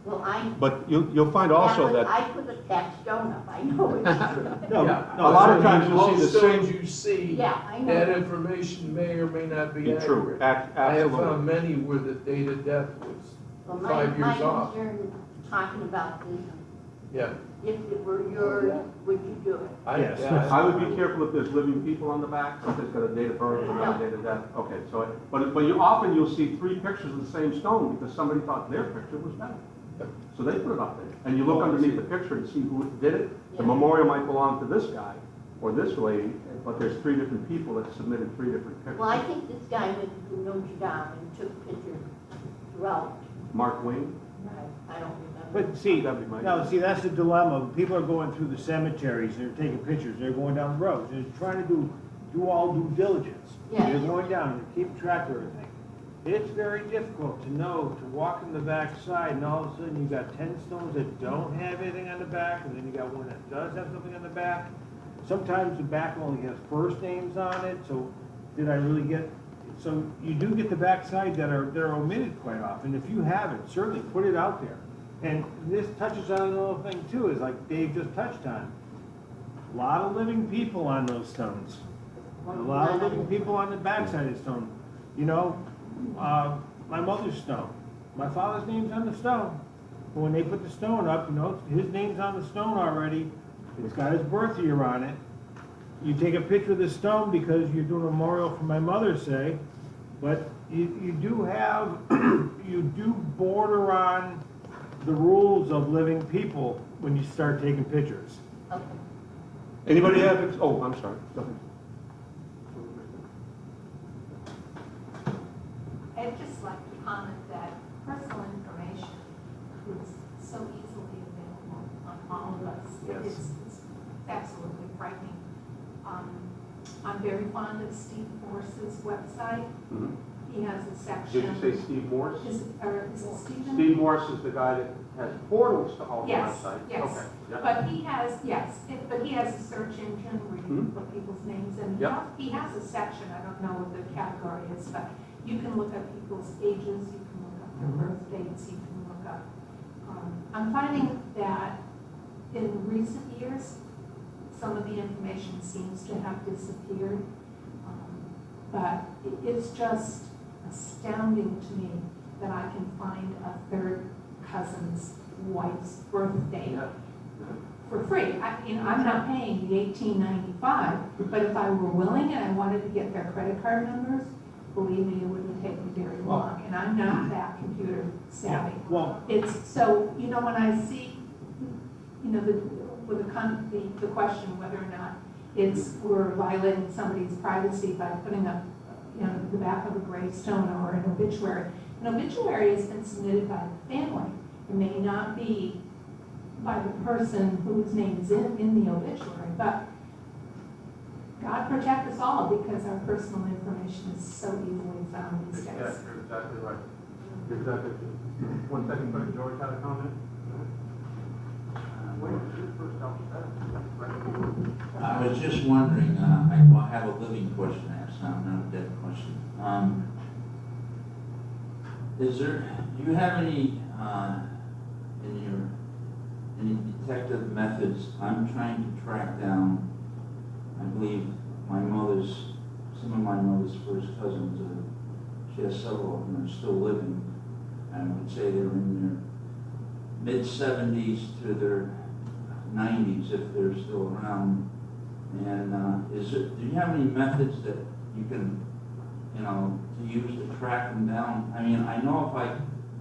Well, I. But you'll find also that, I put that stone up, I know it's true. No, Yeah. no, a lot of certainly. times you'll All see the stones same. you see, Yeah, I know. that information may or may not be Be true, accurate. I have absolutely. found many where the date of death was Well, 5 years my off. concern talking about this, Yeah. if it were yours, would you do it? Yes. I would be careful if there's living people on the back, if it's got a date of birth and a date of death. Okay, so, but often you'll see 3 pictures of the same stone because somebody thought their picture was better. So they put it up there. And you look underneath the picture and see who did it. The Yeah. memorial might belong to this guy or this lady, but there's 3 different people that submitted 3 different pictures. Well, I think this guy went to Notre Dame and took pictures throughout. Mark Wayne? I don't remember. But see, That'd be my no, guess. see, that's the dilemma. People are going through the cemeteries, they're taking pictures, they're going down the roads, they're trying to do all due diligence. Yeah. They're going down and keep track of everything. It's very difficult to know, to walk in the back side, and all of a sudden you got 10 stones that don't have anything on the back, and then you got one that does have something on the back. Sometimes the back only has first names on it, so did I really get, so you do get the backside that are omitted quite often. If you have it, certainly put it out there. And this touches on another thing too, is like Dave just touched on. A lot of living people on those stones. A lot of living people on the backside of the stone. You know, my mother's stone. My father's name's on the stone. But when they put the stone up, you know, his name's on the stone already. It's got his birth year on it. You take a picture of the stone because you're doing a memorial for my mother, say, but you do have, you do border on the rules of living people when you start taking pictures. Okay. Anybody have, oh, I'm sorry. Go ahead. I'd just like to comment that personal information is so easily available on all of us. Yes. It's absolutely frightening. I'm very fond of Steve Morse's website. Mhm. He has a section. Did you say Steve Morse? Is it Stephen? Steve Morse is the guy that has portals to all the Yes, websites? yes. Okay. Yeah. But he has, but he has a search engine where you can Mhm. put people's names in. Yep. He has a section, I don't know what the category is, but you can look up people's ages, you can look up their birth dates, you can look up I'm finding that in recent years, some of the information seems to have disappeared. But it's just astounding to me that I can find a third cousin's wife's birthday for free. I'm not paying the $18.95, but if I were willing and I wanted to get their credit card numbers, believe me, it wouldn't take me very long, and I'm not that computer savvy. Well, It's, so, when I see, with the question whether or not we're violating somebody's privacy by putting up, the back of a gravestone or an obituary. An obituary has been submitted by the family. It may not be by the person whose name is in the obituary, but God protect us all because our personal information is so easily found these days. Yes, you're exactly right. You're exactly. One second, but George had a comment? I was just wondering, I have a living question to ask now, not a dead question. Do you have any detective methods? I'm trying to track down, I believe, some of my mother's first cousins. She has several of them that are still living. I would say they're in their mid-70s to their 90s if they're still around. And do you have any methods that you can, to use to track them down? I mean, I know if I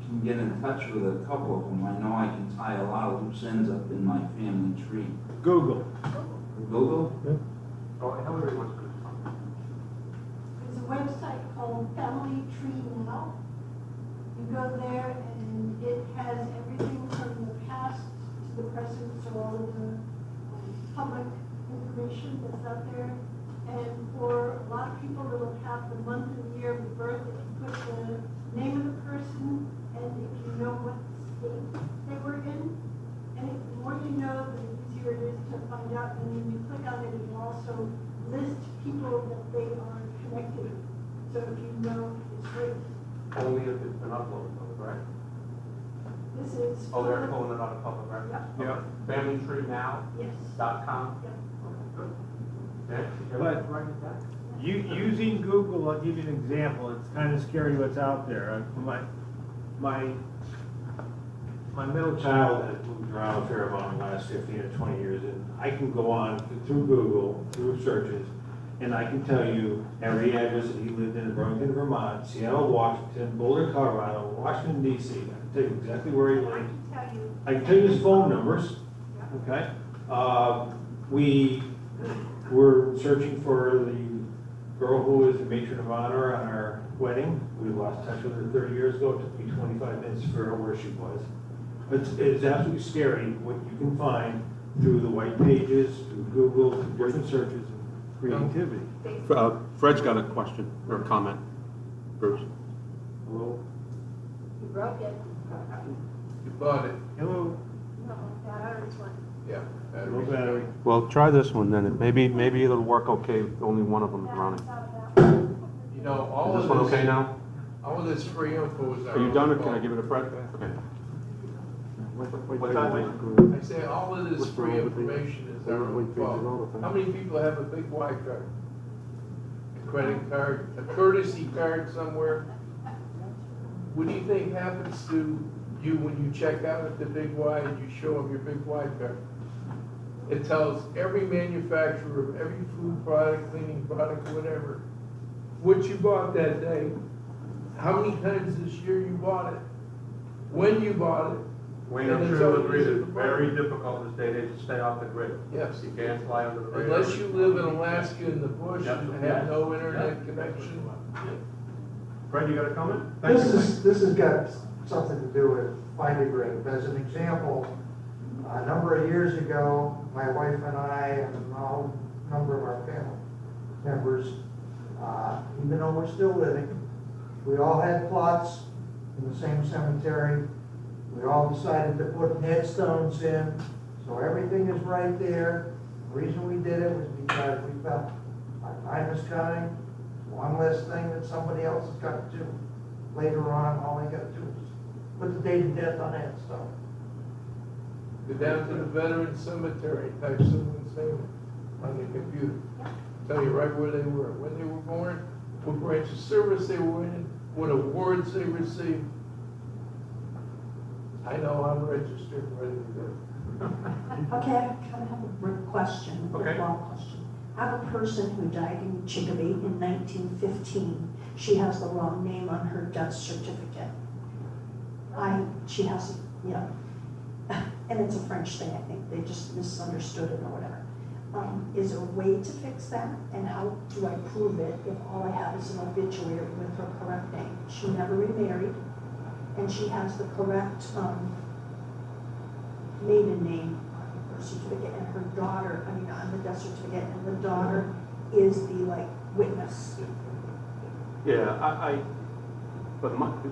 can get in touch with a couple of them, I know I can tie a lot of loose ends up in my family tree. Google. Google? Oh, Hillary wants to. There's a website called Family Tree Now. You go there and it has everything from the past to the present, so all of the public information that's out there. And for a lot of people, it'll have the month and year of birth. If you put the name of the person and if you know what state they were in, and the more you know, the easier it is to find out. And when you click on it, it will also list people that they are connected with. So if you know, it's great. Only if it's been uploaded, right? This is. Oh, they're pulling it out of public records? Yep. Okay. FamilyTreeNow.com? Yes. Good. Okay. But- Write it down. Using Google, I'll give you an example. It's kind of scary what's out there. My middle child has moved around a fair amount in the last 15 or 20 years, and I can go on through Google, through searches, and I can tell you every address that he lived in Burlington, Vermont, Seattle, Washington, Boulder, Colorado, Washington, D.C. I can tell you exactly where he lived. I can tell you his phone numbers, okay? We were searching for the girl who was the matron of honor on our wedding. We lost touch with her 30 years ago. It took me 25 minutes to figure out where she was. It's absolutely scary what you can find through the white pages, through Google, through different searches and creativity. Fred's got a question or a comment. Bruce? Hello? You broke it. You bought it, Hello? No, that others one. yeah. Hello, battery. Well, try this one then. Maybe it'll work okay if only one of them is running. You know, all Is of this one okay now? All of this free info is. Are you done or can I give it a Fred? Okay. What's that? I say all of this free information is our own fault. How many people have a big Y card? A credit card, a courtesy card somewhere? What do you think happens to you when you check out at the Big Y and you show them your Big Y card? It tells every manufacturer of every food product, cleaning product, whatever, what you bought that day, how many times this year you bought it, when you bought it. Wayne, And I'm it's sure you'll all agree that easy it's to very buy. difficult this day to stay off the grid. Yes. You can't fly under the radar. Unless you live in Alaska in the bush Yep. and have no internet connection. Fred, you got a comment? This has got something to do with finding grid. As an example, a number of years ago, my wife and I and a number of our family members, even though we're still living, we all had plots in the same cemetery. We all decided to put headstones in, so everything is right there. The reason we did it was because we felt our time is coming. One less thing that somebody else has got to do. Later on, all they got to do is put the date of death on that stone. Go down to the veteran cemetery, type someone's name on the computer. Tell you right where they were, when they were born, what branch of service they were in, what awards they received. I know I'm registered and ready to go. Okay, I kind of have a brick question, a Okay. long question. I have a person who died in Chicopee in 1915. She has the wrong name on her death certificate. She has, and it's a French thing, I think. They just misunderstood it or whatever. Is there a way to fix that? And how do I prove it if all I have is an obituary with her correct name? She never remarried, and she has the correct maiden name on the birth certificate, and her daughter, on the death certificate, and the daughter is the witness. Yeah,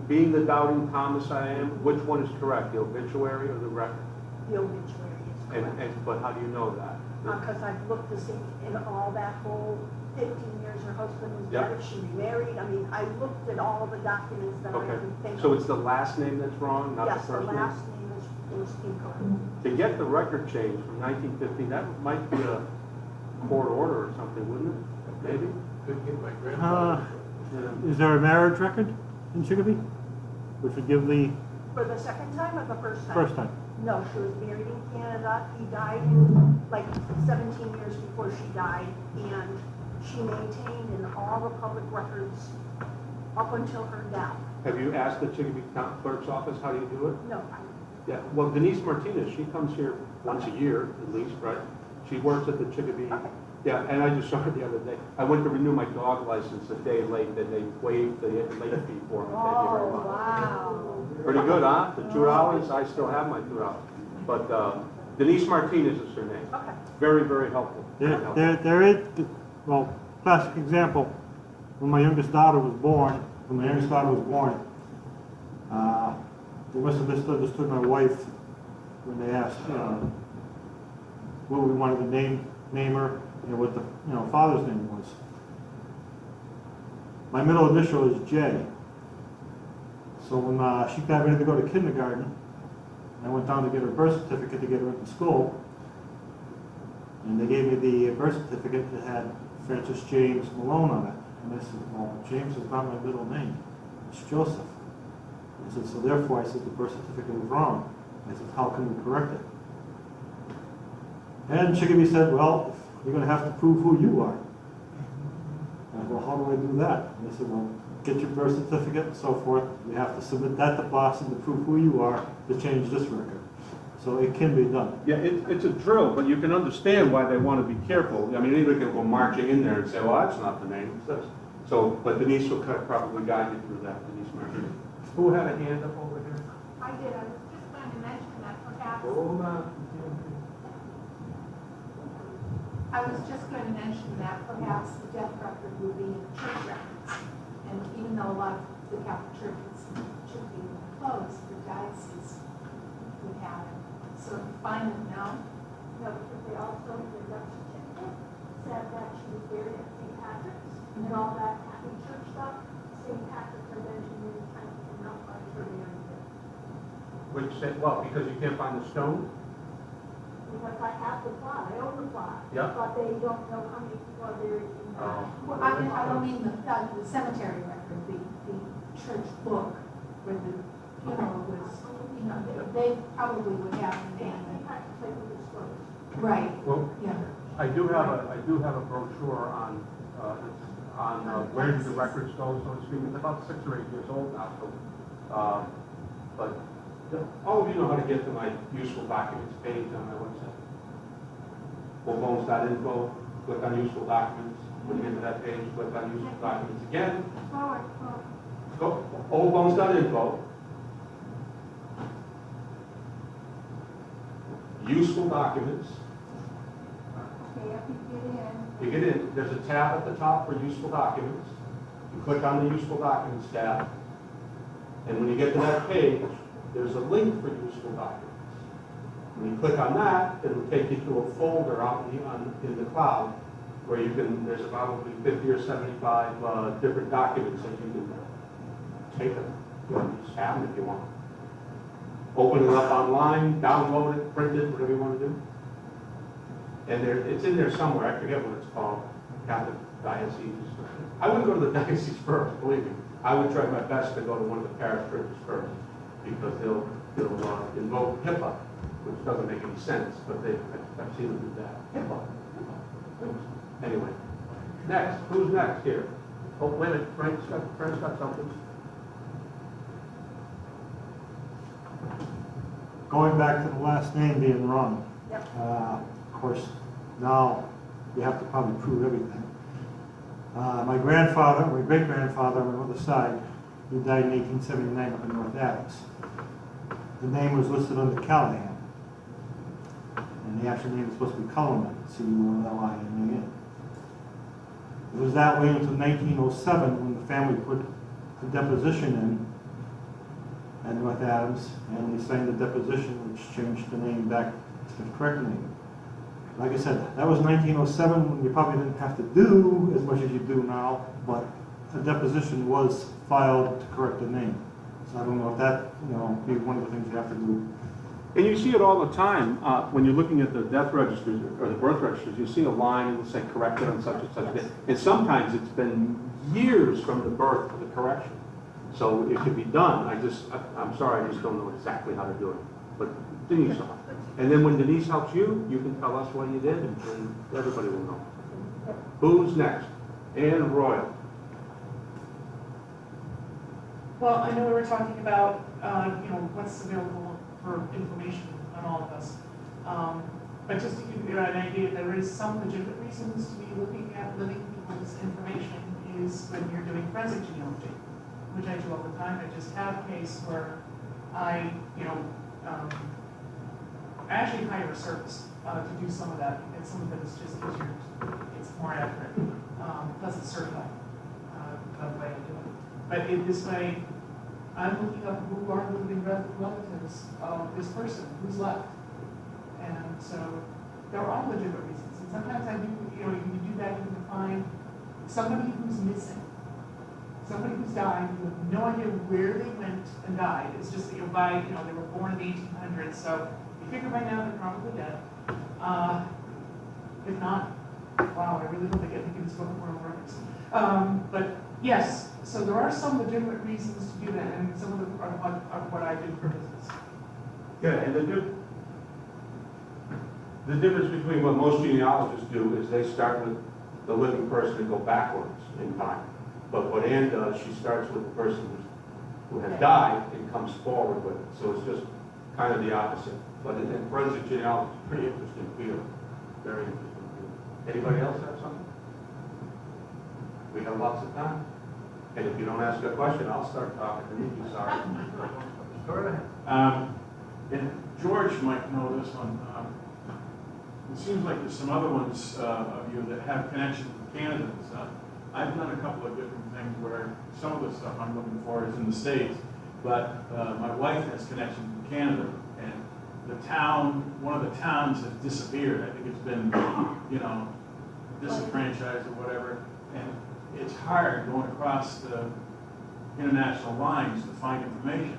being the doubting Thomas I am, which one is correct, the obituary or the record? The obituary is correct. But how do you know that? Because I've looked to see in all that whole 15 years her husband was dead, if she remarried. I looked at all the documents that I Okay, can think of. so it's the last name that's wrong, not the Yes, the first name? last name is incorrect. To get the record changed from 1950, that might be a court order or something, wouldn't it? Maybe? Could get my grandfather. Is there a marriage record in Chicopee? Which would give the For the second time or the first time? first time? No, she was married in Canada. He died in 17 years before she died, and she maintained in all the public records up until her death. Have you asked the Chicopee Clerk's office, how do you do it? No, Yeah, well, Denise Martinez, she comes here once a year at least, right? She works at the Chicopee. Yeah, and I just saw her the other day. I went to renew my dog license a day late, and they waived the late fee for me. Thank you very much. wow. Pretty good, huh? The $2, I still have my $2. But Denise Martinez is her name. Okay. Very, very helpful. Very helpful. There is, well, classic example, when my youngest daughter was born, they must have misunderstood my wife when they asked, what we wanted to name her, and what the, father's name was. My middle initial is J. So when she got ready to go to kindergarten, I went down to get her birth certificate to get her into school, and they gave me the birth certificate that had Francis James Malone on it. And I said, well, James is not my middle name, it's Joseph. I said, so therefore, I said, the birth certificate was wrong. I said, how can we correct it? And Chicopee said, well, you're going to have to prove who you are. And I said, well, how do I do that? And they said, well, get your birth certificate and so forth. You have to submit that to Boston to prove who you are to change this record. So it can be done. Yeah, it's a drill, but you can understand why they want to be careful. Anybody can go marching in there and say, well, that's not the name. So, but Denise will probably guide you through that, Denise Martinez. Who had a hand up over here? I did, I was just going to mention that perhaps. Hold on. I was just going to mention that perhaps the death record will be in church records. And even though a lot of the Catholic churches should be closed, the diocese would have it. So find it now. No, because they also, the death certificate said that she was buried at St. Patrick's, and all that Catholic church stuff, St. Patrick's are Benjamin kind of came out by her buried there. Which said, well, because you can't find the stone? Because I have the plot, I own the plot. Yeah. But they don't know how many people are buried in that. Well, I don't mean the cemetery record, the church book where the funeral was, they probably would have the name. St. Patrick's like the disclosed. Right, Well, yeah. I do have a brochure on where do the records go, so to speak. It's about 6 or 8 years old now, so, but all of you know how to get to my useful documents page on my website. Bones.info, click on useful documents. When you get to that page, click on useful documents again. Go oldbones.info. Useful documents. Okay, if you get in. You get in, there's a tab at the top for useful documents. You click on the useful documents tab. And when you get to that page, there's a link for useful documents. When you click on that, it'll take you to a folder out in the cloud where you can, there's probably 50 or 75 different documents that you can take them. You can just have them if you want. open it up online, download it, print it, whatever you want to do. And it's in there somewhere, I forget what it's called, Catholic Diocese. I wouldn't go to the diocese first, believe me. I would try my best to go to one of the parish churches first, because they'll invoke HIPAA, which doesn't make any sense, but I've seen them do that. HIPAA. Anyway, next, who's next here? Oh, wait a minute, Frank's got something. Going back to the last name being wrong. Yep. Of course, now you have to probably prove everything. My grandfather, my great-grandfather on my mother's side, he died in 1879 up in North Adams. The name was listed under Callahan. And the actual name was supposed to be Cullinan, C-U-L-L-I-N-A-N. It was that way until 1907 when the family put a deposition in at North Adams, and they signed the deposition, which changed the name back to the correct name. Like I said, that was 1907 when you probably didn't have to do as much as you do now, but a deposition was filed to correct the name. So I don't know if that, be one of the things you have to do. And you see it all the time when you're looking at the death registers or the birth registers. You see a line and it'll say corrected on such and such day. And sometimes it's been years from the birth to the correction. So it could be done. I'm sorry, I just don't know exactly how to do it. But Denise will. And then when Denise helps you, you can tell us what you did, and everybody will know. Who's next? Ann Royal. Well, I know we were talking about, what's available for information on all of us. But just to give you an idea, there is some legitimate reasons to be looking at living people's information is when you're doing forensic genealogy, which I do all the time. I just had a case where I actually hire a service to do some of that, and some of it is just easier, it's more accurate, plus it's certified, the way I do it. But in this way, I'm looking up who are the living relatives of this person, who's left. And so there are legitimate reasons. And sometimes I do, you do that, you can find somebody who's missing, somebody who's died, you have no idea where they went and died. It's just that they were born in the 1800s, so you figure by now they're probably dead. If not, wow, I really hope they get the Guinness Book of World Records. But yes, so there are some legitimate reasons to do that, and some of them are what I do for business. Yeah, and the difference between what most genealogists do is they start with the living person and go backwards in time. But what Ann does, she starts with the person who has died and comes forward with it. So it's just kind of the opposite. But in forensic genealogy, it's a pretty interesting field. Very interesting field. Anybody else have something? We have lots of time. And if you don't ask a question, I'll start talking. Sorry. Go right ahead. And George might know this one. It seems like there's some other ones of you that have connections with Canada and stuff. I've done a couple of different things where some of the stuff I'm looking for is in the States, but my wife has connections with Canada, and one of the towns has disappeared. I think it's been, disenfranchised or whatever, and it's hard going across the international lines to find information.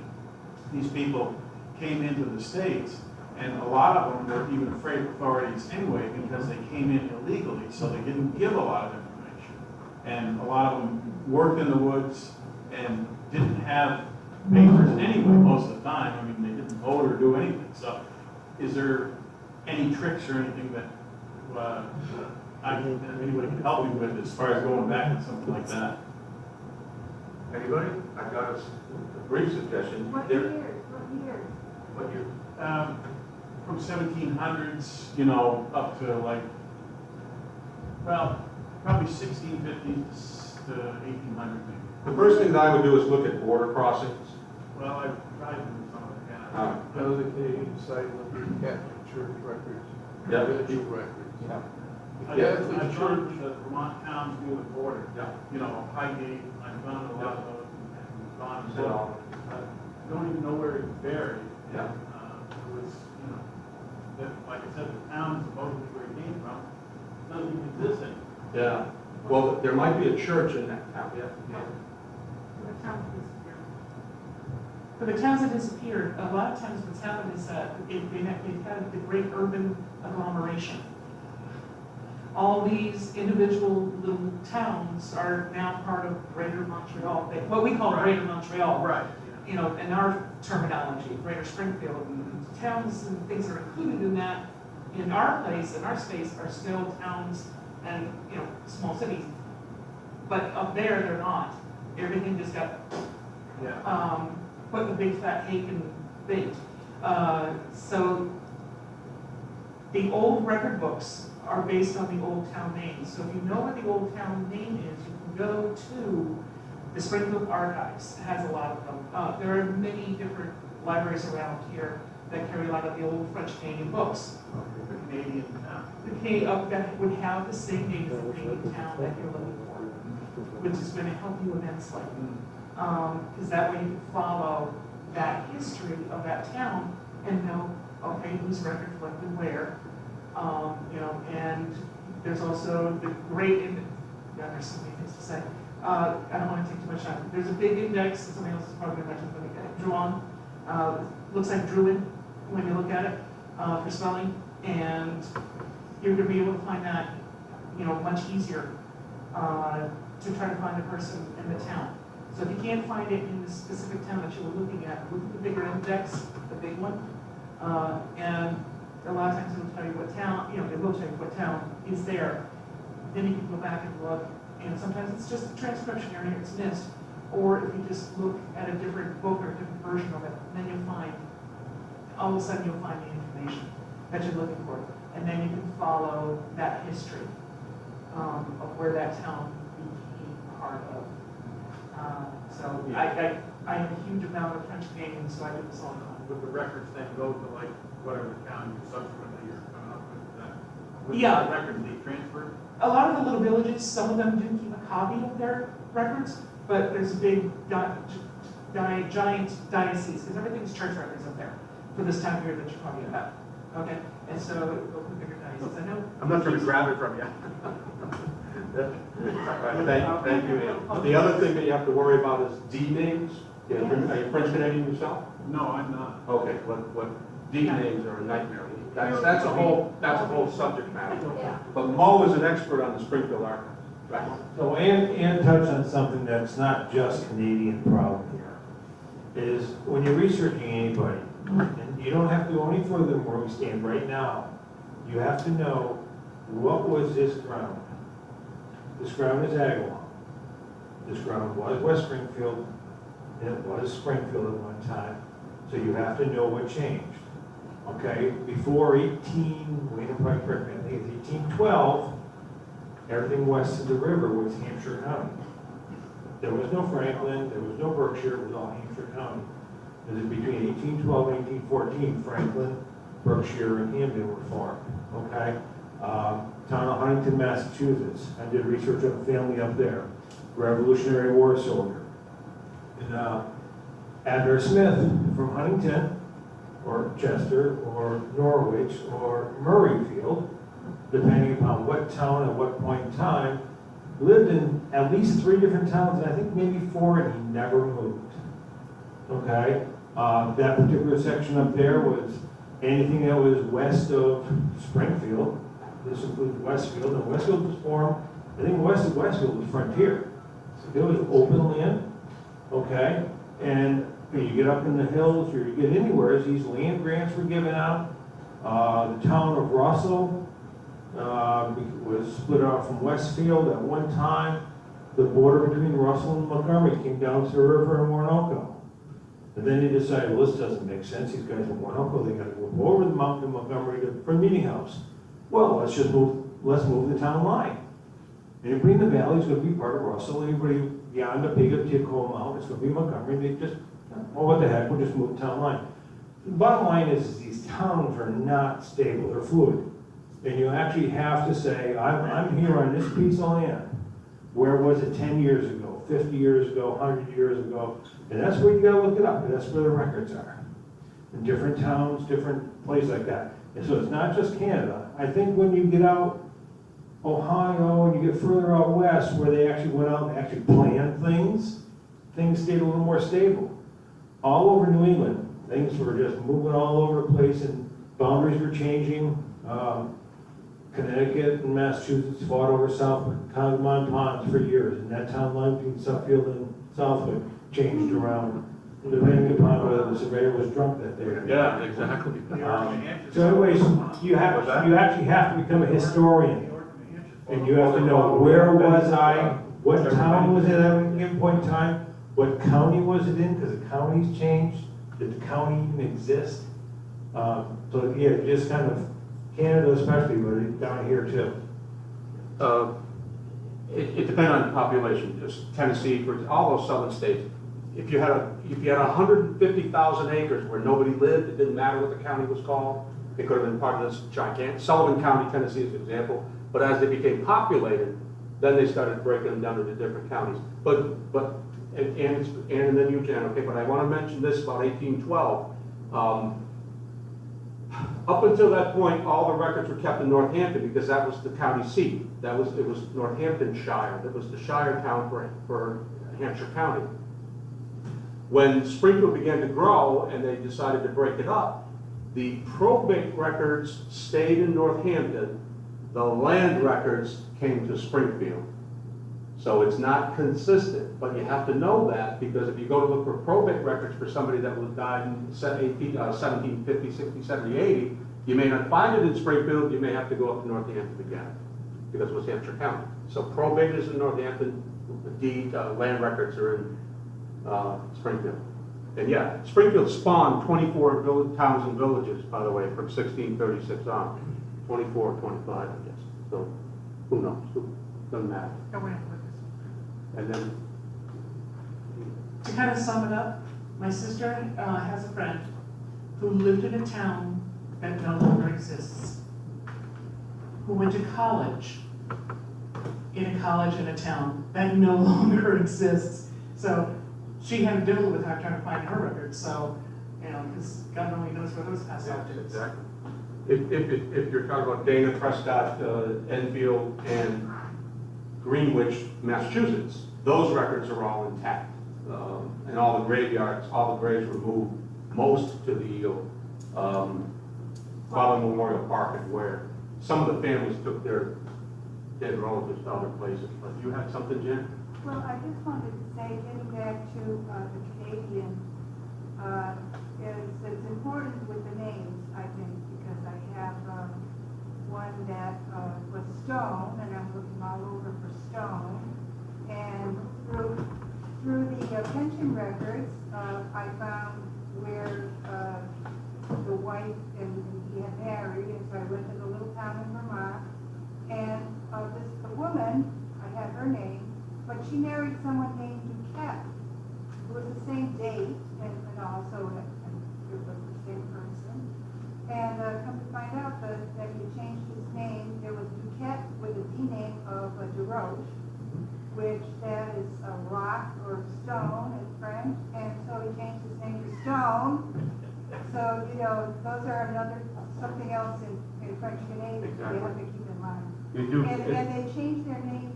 These people came into the States, and a lot of them were even afraid of authorities anyway because they came in illegally, so they didn't give a lot of information. And a lot of them worked in the woods and didn't have papers anyway most of the time. I mean, they didn't vote or do anything. So is there any tricks or anything that anybody can help me with as far as going back to something like that? Anybody? I've got a brief suggestion. What year? What year? From 1700s, up to probably 1650s to 1800s maybe. The first thing that I would do is look at border crossings. Well, I've tried to do some of it, Go to the Canadian site, look at Catholic Church records, Yeah. religious records. Yeah. I've gone to the Vermont towns near the border. Yeah. Highgate, I've gone to a lot of those and gone So, I don't even know where it's buried. Yeah. It was, like I said, the town supposedly where it came from doesn't even exist anymore. Yeah. Well, there might be a church in that town. Yeah. For the towns that disappeared, a lot of times what's happened is that they've had the great urban agglomeration. All these individual little towns are now part of Greater Montreal, what we call Greater Montreal. Right. You know, in our terminology, Greater Springfield, and towns and things that are included in that, in our place, in our space, are still towns and, you know, small cities. But up there, they're not. Everything just got put in a big fat cake and baked. So the old record books are based on the old town names. So if you know what the old town name is, you can go to the Springfield Archives. It has a lot of them. There are many different libraries around here that carry a lot of the old French Canadian books. The Canadian town. That would have the same name as the Canadian town that you're looking for, which is going to help you immensely. Because that way you can follow that history of that town and know, okay, whose record collected where. You know, and there's also the great, there's so many things to say. I don't want to take too much time. There's a big index, and somebody else is probably going to mention something, drawn. Looks like Druid when you look at it for spelling, and you're going to be able to find that, you know, much easier to try to find the person in the town. So if you can't find it in the specific town that you were looking at, look at the bigger index, the big one, and a lot of times it'll tell you what town, you know, it will tell you what town is there. Then you can go back and look, and sometimes it's just a transcription error, it's missed. Or if you just look at a different book or a different version of it, then you'll find, all of a sudden you'll find the information that you're looking for. And then you can follow that history of where that town became part of. I have a huge amount of French Canadian, so I do this all the time. Would the records then go to like whatever town you subsequently are coming up with that? Would Yeah. the records be transferred? A lot of the little villages, some of them do keep a copy of their records, but there's a big giant diocese, because everything's church records up there for this time period that you're talking about. Okay, and so go for the bigger diocese. I know. I'm not trying to grab it from you. Thank you, Ann. The other thing that you have to worry about is deed names. Are you French Canadian yourself? No, I'm not. Okay, what deed names are a nightmare. That's a whole subject matter. Yeah. But Mo is an expert on the Springfield Archives. Right. So Ann touched on something that's not just Canadian problem here, is when you're researching anybody, and you don't have to go any further than where we stand right now, you have to know what was this ground. This ground is Agawam. This ground was West Springfield, and it was Springfield at one time, so you have to know what changed. Okay, before 18, wait a minute, I think it's 1812, everything west of the river was Hampshire County. There was no Franklin, there was no Berkshire, it was all Hampshire County. It was between 1812 and 1814, Franklin, Berkshire, and Hamden were formed, okay? Town of Huntington, Massachusetts. I did research on a family up there, Revolutionary War soldier. And Abner Smith from Huntington, or Chester, or Norwich, or Murrayfield, depending upon what town at what point in time, lived in at least 3 different towns, and I think maybe 4, and he never moved. Okay? That particular section up there was anything that was west of Springfield. This includes Westfield, and Westfield was formed, I think west of Westfield was Frontier. So it was open land, okay? And when you get up in the hills, or you get anywhere, these land grants were given out. The town of Russell was split out from Westfield at one time. The border between Russell and Montgomery came down to the river in Warnoco. And then they decided, well, this doesn't make sense. These guys in Warnoco, they got to go over the mountain to Montgomery for a meeting house. Well, let's move the town line. And you bring the valley, it's going to be part of Russell. Anybody beyond the big of Tico Mountain, it's going to be Montgomery. They just, well, what the heck, we'll just move the town line. The bottom line is these towns are not stable, they're fluid. And you actually have to say, I'm here on this piece of land. Where was it 10 years ago, 50 years ago, 100 years ago? And that's where you gotta look it up, and that's where the records are. In different towns, different places like that. And so it's not just Canada. I think when you get out Ohio and you get further out west where they actually went out and actually planned things, things stayed a little more stable. all over New England, things were just moving all over the place and boundaries were changing. Connecticut and Massachusetts fought over Southwick, Congamon Ponds for years, and that town line between Suffield and Southwick changed around, depending upon whether the surveyor was drunk that day. Yeah, exactly. So anyways, you actually have to become a historian, and you have to know where was I, what town was it at a given point in time, what county was it in, because the counties changed, did the county even exist? So yeah, just kind of, Canada especially, but down here too. It depends on the population, just Tennessee, for all those southern states. If you had 150,000 acres where nobody lived, it didn't matter what the county was called. It could have been part of this gigantic, Sullivan County, Tennessee is an example. But as they became populated, then they started breaking them down into different counties. And then Eugene, okay, but I want to mention this about 1812. Up until that point, all the records were kept in Northampton because that was the county seat. It was Northamptonshire. That was the shire town for Hampshire County. When Springfield began to grow and they decided to break it up, the probate records stayed in Northampton. The land records came to Springfield. So it's not consistent, but you have to know that because if you go to look for probate records for somebody that was died in 1750, 60, 70, 80, you may not find it in Springfield, you may have to go up to Northampton again because it was Hampshire County. So probate is in Northampton, land records are in Springfield. And yeah, Springfield spawned 24 towns and villages, by the way, from 1636 on. 24, 25, I guess. So who knows? Doesn't matter. And then, To kind of sum it up, my sister has a friend who lived in a town that no longer exists, who went to college in a town that no longer exists. So she had a difficulty with her trying to find her records. So, because God only knows where those passed out to. exactly. If you're talking about Dana, Prescott, Enfield, and Greenwich, Massachusetts, those records are all intact. And all the graveyards, all the graves were moved, most to the Father Memorial Park and where some of the families took their dead relatives to other places. But you had something, Jen? Well, I just wanted to say, getting back to the Canadian, it's important with the names, I think, because I have one that was Stone, and I'm looking all over for Stone. And through the pension records, I found where the wife and he had married, and so I went to the little town in Vermont. And the woman, I have her name, but she married someone named Duquette. It was the same date, and also it was the same person. And come to find out that he changed his name. There was Duquette with a D name of DeRoche, which that is a rock or stone in French, and so he changed his name to Stone. So, those are something else in French Canadian they have to keep in mind. You do. And they changed their names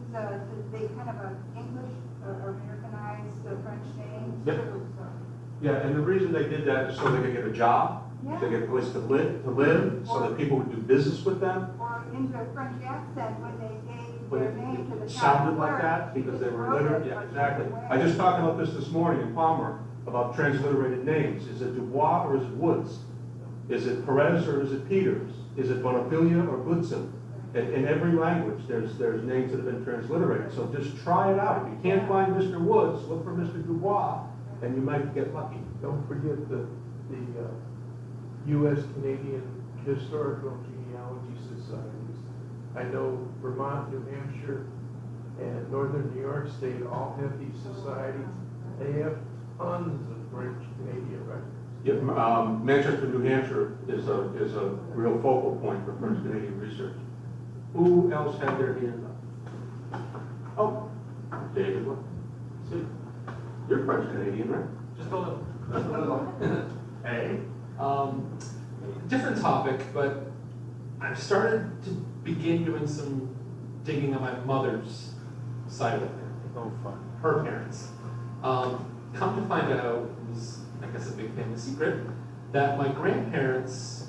they kind of English or Americanized French names Yep. too. So. Yeah, and the reason they did that is so they could get a job, Yeah. they get a place to live, so that people would do business with them. Or into a French accent when they gave But their name to the it town sounded like clerk. that because they were literate. Yeah, Wrote it exactly. a certain I way. just talked about this morning in Palmer about transliterated names. Is it Dubois or is it Woods? Is it Perez or is it Peters? Is it Bonaphilia or Goodson? In every language, there's names that have been transliterated. So just try it out. If you can't find Mr. Woods, look for Mr. Dubois, and you might get lucky. Don't forget the U.S. Canadian Historical Genealogy Societies. I know Vermont, New Hampshire, and Northern New York State all have these societies. They have tons of French Canadian records. Yeah, Manchester, New Hampshire is a real focal point for French Canadian research. Who else had their hand up? Oh, David, what? See, you're French Canadian, right? Just a little. Hey. Different topic, but I've started to begin doing some digging on my mother's side of the family. Oh, fun. Her parents. Come to find out, it was I guess a big family secret, that my grandparents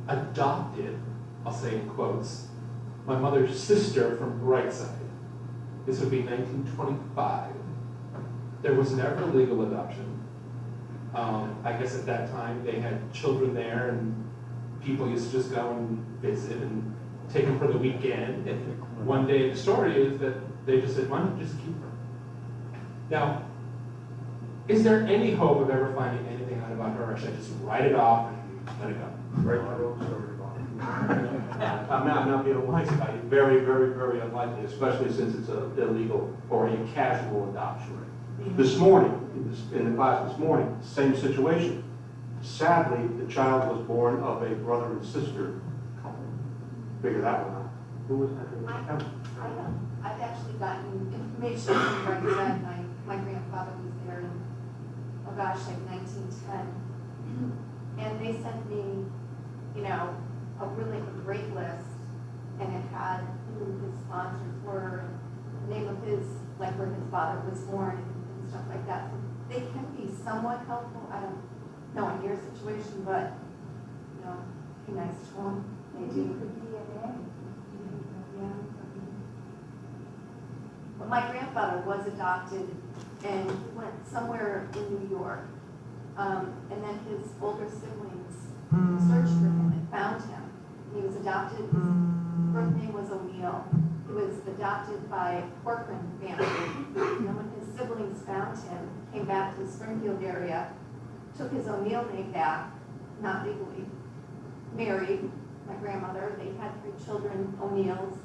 adopted, I'll say in quotes, my mother's sister from Brightside. This would be 1925. There was never legal adoption. I guess at that time they had children there and people used to just go and visit and take them for the weekend. And one day the story is that they just said, why don't you just keep her? Now, is there any hope of ever finding anything out about her, or should I just write it off and let it go? Right, I'm not being unlikely, very, very, very unlikely, especially since it's a illegal or a casual adoption. This morning, in the class this morning, same situation. Sadly, the child was born of a brother and sister couple. Figure that one out. Who was that? I've actually gotten information from Brightside. My grandfather was there in, oh gosh, like 1910. And they sent me, you know, a really great list, and it had who his sponsors were, and the name of his, like where his father was born, and stuff like that. So they can be somewhat helpful. I don't know in your situation, but, you know, be nice to them. They do. Yeah. But my grandfather was adopted and went somewhere in New York. And then his older siblings searched for him and found him. He was adopted, his birth name was O'Neill. He was adopted by Corcoran family. And then when his siblings found him, came back to the Springfield area, took his O'Neill name back, not legally, married my grandmother. They had 3 children, O'Neills.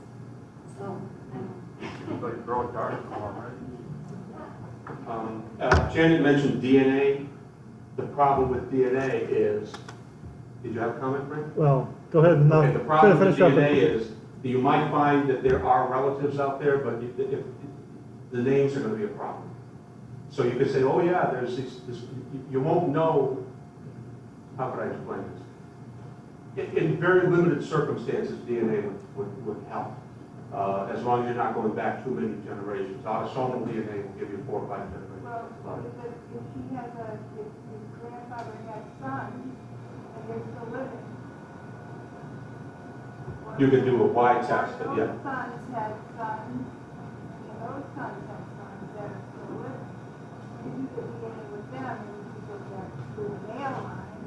So, Like throw a dart, right? Janet mentioned DNA. The problem with DNA is, did you have a comment, Frank? Well, go ahead and Okay, the problem with finish up. DNA is that you might find that there are relatives out there, but if the names are going to be a problem. So you could say, oh yeah, there's this, you won't know, how could I explain this? In very limited circumstances, DNA would help. As long as you're not going back too many generations. Autosomal DNA will give you 4 or 5 generations. Well, if he has if his grandfather had sons, and they're still living. You could do a Y test, but yeah. Those sons had sons, and those sons had sons that are still living. If you could be in with them, and you could get that through the male line.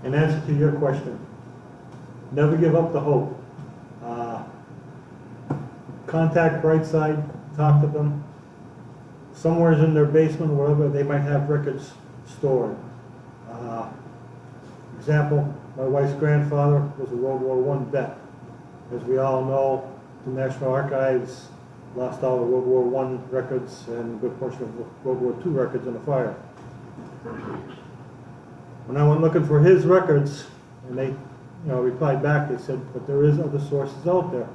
In answer to your question, never give up the hope. Contact Brightside, talk to them. Somewhere in their basement or wherever, they might have records stored. Example, my wife's grandfather was a World War I vet. As we all know, the National Archives lost all the World War I records and a good portion of World War II records in the fire. When I went looking for his records, and they replied back, they said, but there is other sources out there.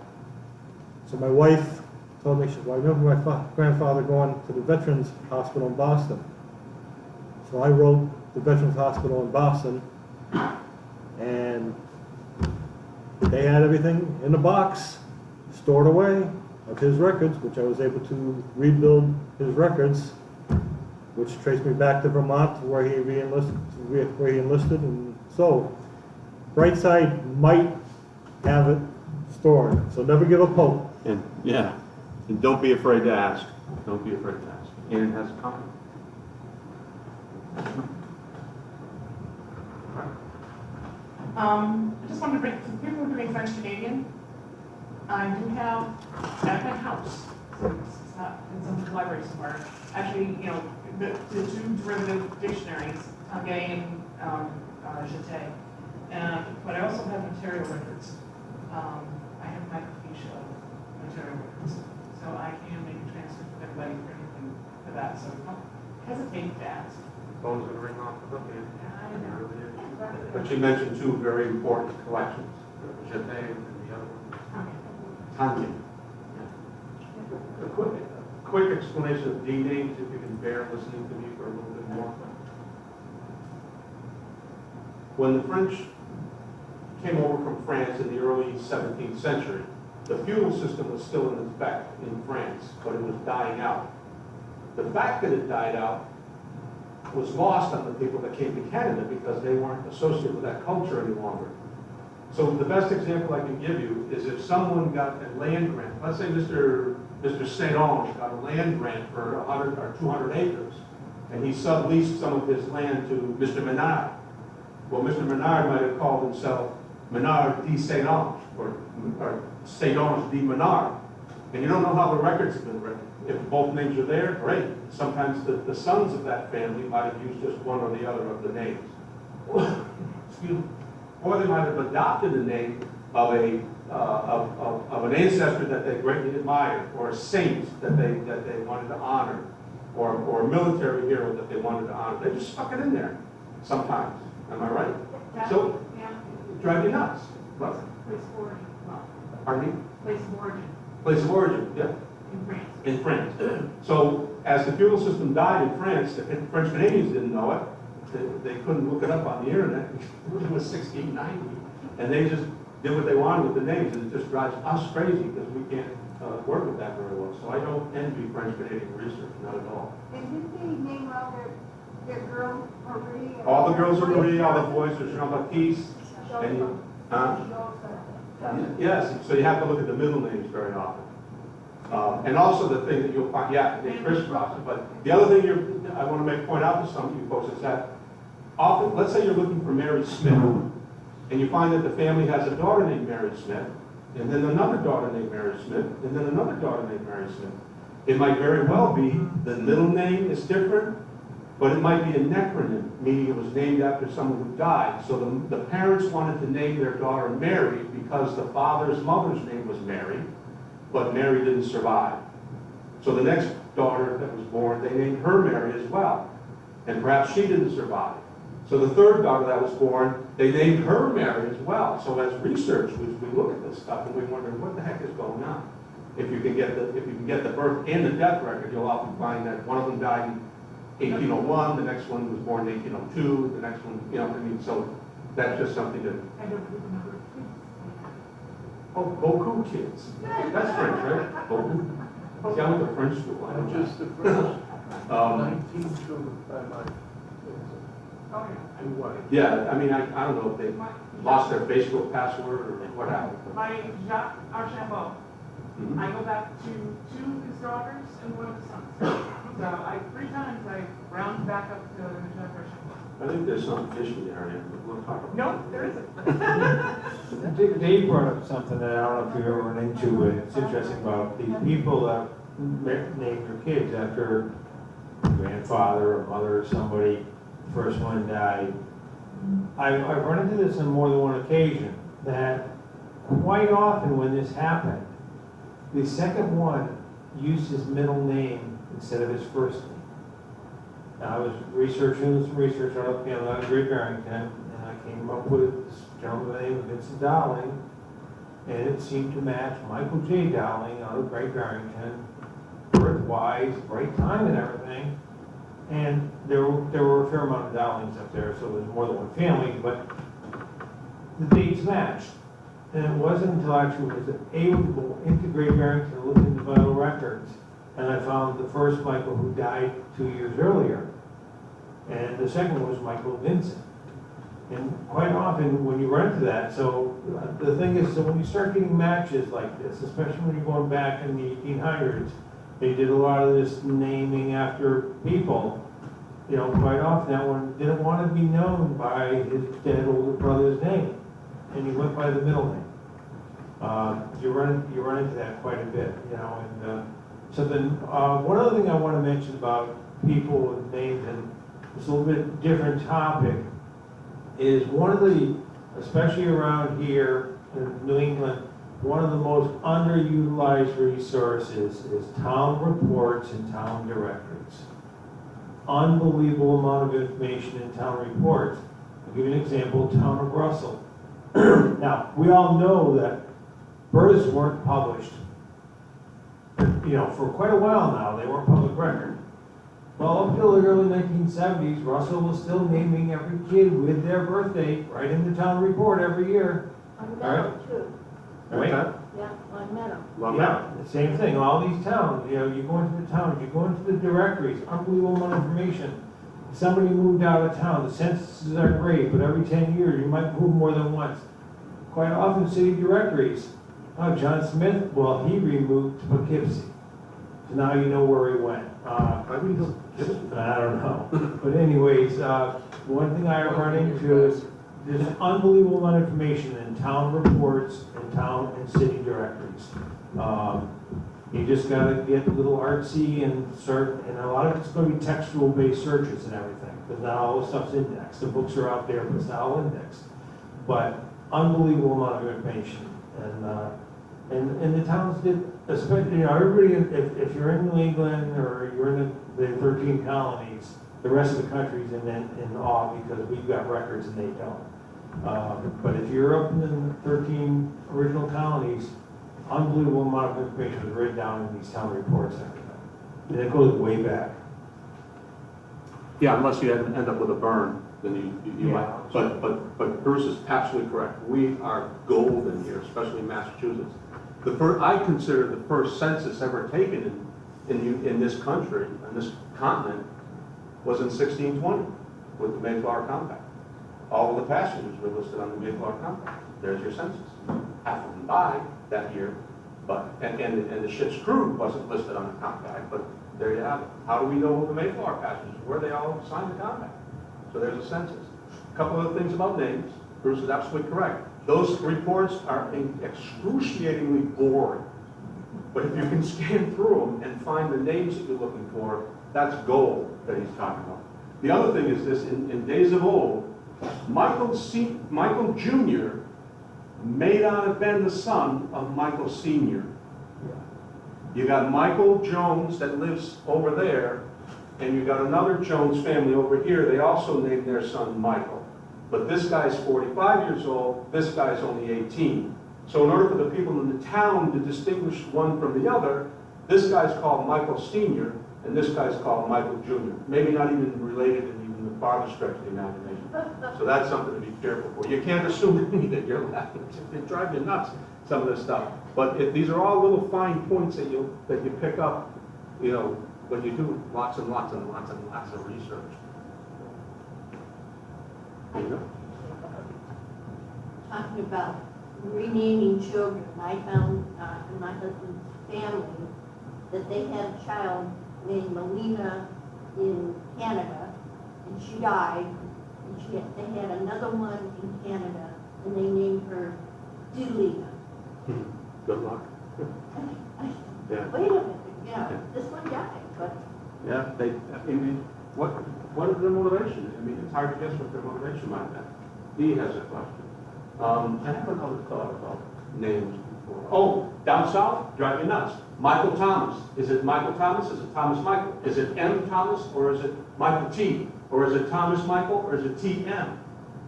So my wife told me, she said, well, I remember my grandfather going to the Veterans Hospital in Boston. So I wrote the Veterans Hospital in Boston, and they had everything in a box, stored away, of his records, which I was able to rebuild his records, which traced me back to Vermont, where he enlisted, and so Brightside might have it stored, so never give up hope. And yeah, and don't be afraid to ask. Don't be afraid to ask. Ann has a comment. I just wanted to bring, some people who are doing French Canadian, I do have at my house, it's not in some library somewhere, actually, the 2 derivative dictionaries, Tanguay and Jeté. But I also have material records. I have my fiche of material records, so I can make a transcript of everybody for anything for that, so don't hesitate to ask. Phone's going to ring off the hook, Ann. But you mentioned 2 very important collections, Jeté and the other one. Tanguay. Yeah. A quick explanation of D names, if you can bear listening to me for a little bit more. When the French came over from France in the early 17th century, the feudal system was still in effect in France, but it was dying out. The fact that it died out was lost on the people that came to Canada because they weren't associated with that culture any longer. So the best example I can give you is if someone got a land grant, let's say Mr. St. Ange got a land grant for 100 or 200 acres, and he subleased some of his land to Mr. Menard. Well, Mr. Menard might have called himself Menard de St. Ange, or St. Ange de Menard. And you don't know how the records have been written. If both names are there, great. Sometimes the sons of that family might have used just one or the other of the names. Excuse me. Or they might have adopted the name of an ancestor that they greatly admired, or a saint that they wanted to honor, or a military hero that they wanted to honor. They just stuck it in there sometimes. Am I right? So, it drive you nuts. What? Place of origin. Pardon me? Place of origin. Place of origin, yeah. In France. In France. So, as the fuel system died in France, the French Canadians didn't know it. They couldn't look it up on the internet. It was 1690. And they just did what they wanted with the names, and it just drives us crazy because we can't work with that very well. So I don't envy French Canadian research, not at all. And did they name all their girls Marie? All the girls are Marie, all the boys are Jean-Baptiste. And yes, so you have to look at the middle names very often. And also the thing that you'll find, yeah, they crisscross it. But the other thing I want to point out to some of you folks is that often, let's say you're looking for Mary Smith, and you find that the family has a daughter named Mary Smith, and then another daughter named Mary Smith, and then another daughter named Mary Smith. It might very well be the middle name is different, but it might be a necronym, meaning it was named after someone who died. So the parents wanted to name their daughter Mary because the father's mother's name was Mary, but Mary didn't survive. So the next daughter that was born, they named her Mary as well, and perhaps she didn't survive. So the third daughter that was born, they named her Mary as well. So as researchers, we look at this stuff and we wonder what the heck is going on. If you can get the birth and the death record, you'll often find that one of them died in 1801, the next one was born in 1802, the next one, you know what I mean? So that's just something to. I don't know the number of kids. Oh, beaucoup kids. That's French, right? Beaucoup. See, I went to French school. I don't Just know. the first 19 children by life. Oh, yeah. Yeah, I mean, I don't know if they lost their Facebook password or what happened. My Jacques Archambault, Mhm. I go back to two of his daughters and one of his sons. So 3 times I round back up to Jacques Archambault. I think there's some fishy there, yeah, but we'll talk about it. No, there isn't. Dave brought up something that I don't know if you've ever run into, but it's interesting about these people that name their kids after grandfather or mother or somebody, first one died. I've run into this on more than one occasion, that quite often when this happened, the second one used his middle name instead of his first name. Now, I was doing some research on Great Barrington, and I came up with this gentleman by the name of Vincent Dowling, and it seemed to match Michael J. Dowling out of Great Barrington, birth-wise, right time and everything. And there were a fair amount of Dowlings up there, so there was more than one family, but the dates matched. And it wasn't until I actually was able to go into Great Barrington and look into vital records, and I found the first Michael who died 2 years earlier. And the second was Michael Vincent. And quite often when you run into that, so the thing is, so when you start getting matches like this, especially when you're going back in the 1800s, they did a lot of this naming after people. You know, quite often that one didn't want to be known by his dead older brother's name, and he went by the middle name. You run into that quite a bit, you know. And so then one other thing I want to mention about people with names, and it's a little bit different topic, is one of the, especially around here in New England, one of the most underutilized resources is town reports and town directories. Unbelievable amount of information in town reports. I'll give you an example, town of Russell. Now, we all know that births weren't published, you know, for quite a while now. They weren't public record. Well, up until the early 1970s, Russell was still naming every kid with their birth date right in the town report every year. I'm All right. too. Wait, Yeah, Long Meadow. Yeah, the same thing, all these towns, you know, you go into the towns, you go into the directories, unbelievable amount of information. Somebody moved out of town, the censuses are great, but every 10 years, you might move more than once. Quite often, city directories, oh, John Smith, well, he removed to Poughkeepsie. So now you know where he went. I don't know. I don't know. But anyways, one thing I run into is there's an unbelievable amount of information in town reports and town and city directories. You just gotta get a little artsy and start, and a lot of it's gonna be textual based searches and everything, because not all the stuff's indexed. The books are out there, but it's not all indexed. But unbelievable amount of information. And the towns did, especially, you know, everybody, if you're in New England or you're in the 13 colonies, the rest of the country's in awe because we've got records and they don't. But if you're up in the 13 original colonies, unbelievable amount of information is written down in these town reports and everything. And it goes way back. Yeah, unless you end up with a burn, then you Yeah. might. But Bruce is absolutely correct. We are golden here, especially in Massachusetts. I consider the first census ever taken in this country, in this continent, was in 1620 with the Mayflower Compact. All of the passengers were listed on the Mayflower Compact. There's your census. Half of them died that year, and the ship's crew wasn't listed on the compact, but there you have it. How do we know who the Mayflower passengers were? They all signed the compact. So there's a census. A couple of things about names. Bruce is absolutely correct. Those reports are excruciatingly boring. But if you can scan through them and find the names that you're looking for, that's gold that he's talking about. The other thing is this, in days of old, Michael Jr. may not have been the son of Michael Sr. You got Michael Jones that lives over there, and you got another Jones family over here. They also named their son Michael. But this guy's 45 years old, this guy's only 18. So in order for the people in the town to distinguish one from the other, this guy's called Michael Sr., and this guy's called Michael Jr. Maybe not even related in even the farthest stretch of the imagination. So that's something to be careful for. You can't assume that you're laughing. It drives you nuts, some of this stuff. But these are all little fine points that you pick up, you know, when you do lots and lots and lots and lots of research. There you go. Talking about renaming children, I found in my husband's family that they had a child named Melina in Canada, and she died. And they had another one in Canada, and they named her Delina. Good luck. Yeah. Wait a minute, you know, this one died, but Yeah, I mean, what is their motivation? I mean, it's hard to guess what their motivation might have been. He has a question. I have another thought about names before. Oh, down south, drive me nuts. Michael Thomas. Is it Michael Thomas? Is it Thomas Michael? Is it M. Thomas, or is it Michael T? Or is it Thomas Michael, or is it T.M.?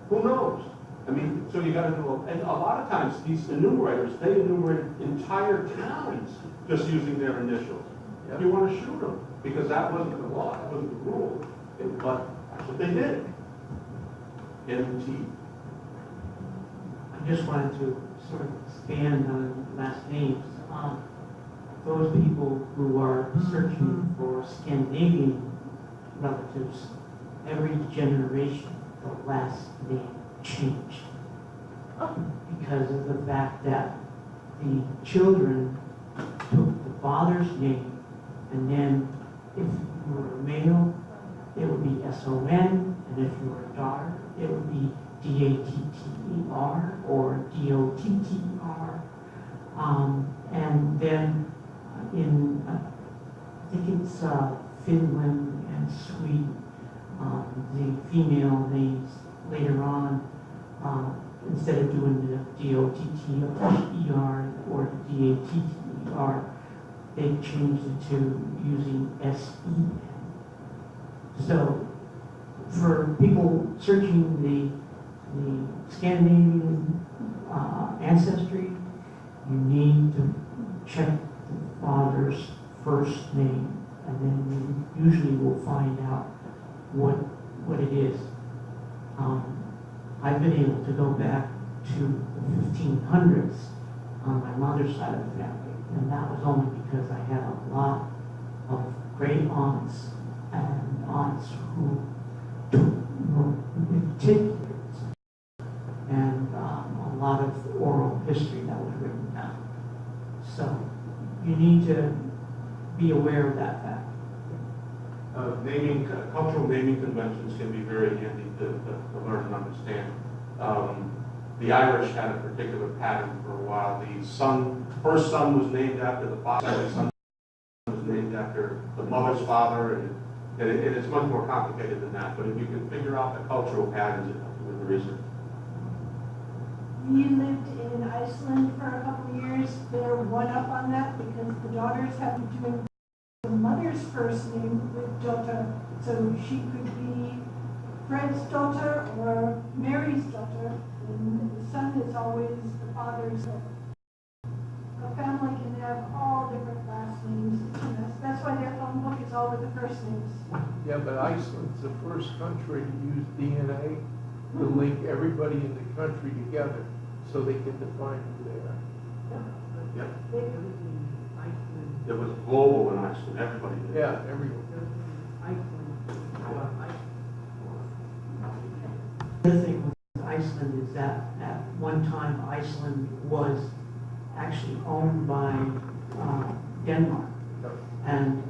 Who knows? I mean, so you got to do, and a lot of times these enumerators, they enumerate entire towns just using their initials. You want to shoot them, because that wasn't the law, that wasn't the rule, but that's what they did. M.T. I just wanted to sort of expand on last names. Those people who are searching for Scandinavian relatives, every generation, the last name changed. Because of the fact that the children took the father's name, and then if you were a male, it would be S-O-N, and if you were a daughter, it would be D-A-T-T-E-R or D-O-T-T-E-R. And then in, I think it's Finland and Sweden, the female names later on, instead of doing the D-O-T-T-E-R or the D-A-T-T-E-R, they changed it to using S-E-N. So for people searching the Scandinavian ancestry, you need to check the father's first name, and then you usually will find out what it is. I've been able to go back to the 1500s on my mother's side of the family. And that was only because I had a lot of great aunts and aunts who were meticulous, and a lot of oral history that was written down. So you need to be aware of that fact. Cultural naming conventions can be very handy to learn and understand. The Irish had a particular pattern for a while. The first son was named after the father, second son was named after the mother's father, and it's much more complicated than that. But if you can figure out the cultural patterns, it helps you with the research. We lived in Iceland for a couple of years. They're one up on that because the daughters have to do the mother's first name with daughter, so she could be Fred's daughter or Mary's daughter, and the son is always the father's. A family can have all different last names, and that's why their phone book is all with the first names. Yeah, but Iceland's the first country to use DNA to link everybody in the country together so they can define who they are. Yeah. It was global in Iceland, everybody did. Yeah, everyone. The other thing with Iceland is that at one time Iceland was actually owned by Denmark. And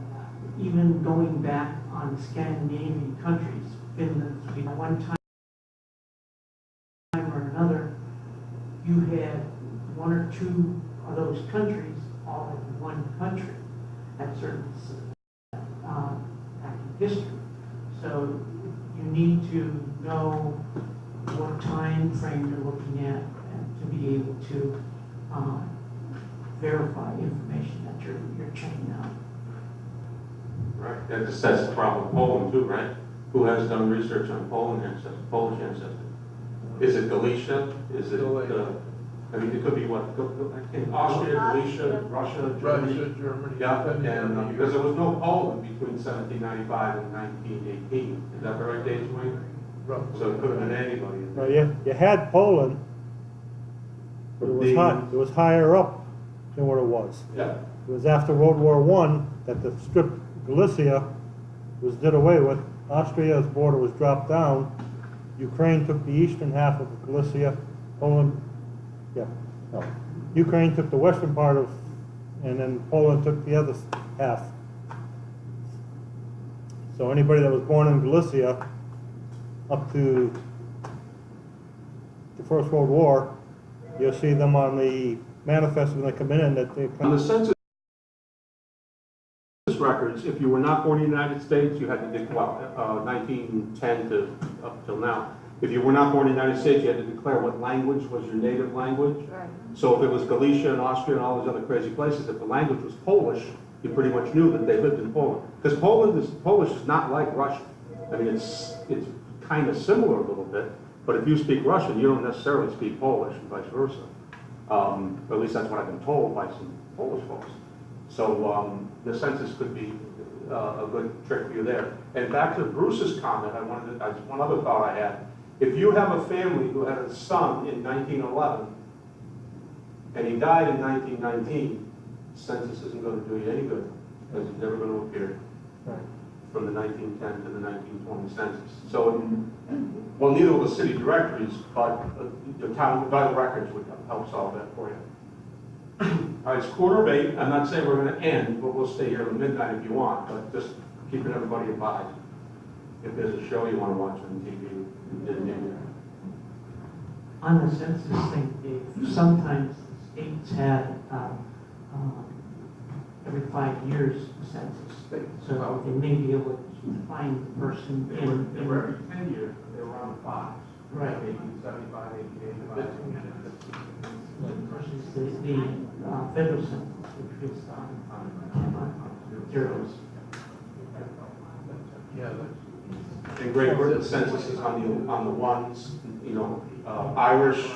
even going back on Scandinavian countries, Finland, Sweden, one time or another, you had one or two of those countries all in one country at certain back in history. So you need to know what time frame you're looking at and to be able to verify information that you're checking out. Right, that's the problem with Poland too, right? Who has done research on Polish ancestry? Is it Galicia? Is it, I mean, it could be what, Austria, Galicia, Russia, Germany. Yeah, and because there was no Poland between 1795 and 1918. Is that the right date, Wayne? So it could have been anybody. Well, you had Poland, but it was higher up than what it was. Yeah. It was after World War I that the strip Galicia was did away with. Austria's border was dropped down. Ukraine took the eastern half of Galicia. Ukraine took the western part of, and then Poland took the other half. So anybody that was born in Galicia up to the First World War, you'll see them on the manifest when they come in that they come. On the census records, if you were not born in the United States, you had to declare, 1910 to up till now. If you were not born in the United States, you had to declare what language was your native language. Right. So if it was Galicia and Austria and all those other crazy places, if the language was Polish, you pretty much knew that they lived in Poland. Because Polish is not like Russian. I mean, it's kind of similar a little bit, but if you speak Russian, you don't necessarily speak Polish and vice versa. Or at least that's what I've been told by some Polish folks. So the census could be a good trick for you there. And back to Bruce's comment, one other thought I had. If you have a family who had a son in 1911 and he died in 1919, the census isn't going to do you any good because he's never going to appear from the 1910 to the 1920 census. So, well, neither will the city directories, but the town vital records would help solve that for you. All right, it's 7:45. I'm not saying we're going to end, but we'll stay here till midnight if you want, but just keeping everybody advised. If there's a show you want to watch on TV, you didn't need it. On the census thing, Dave, sometimes states had every 5 years a census. So they may be able to find the person They were every 10 years, they were around 5. Right. 1875, 1885. Versus the federal census, which is on zeros. Yeah, In Great Britain, the census is on the ones, you know, Irish.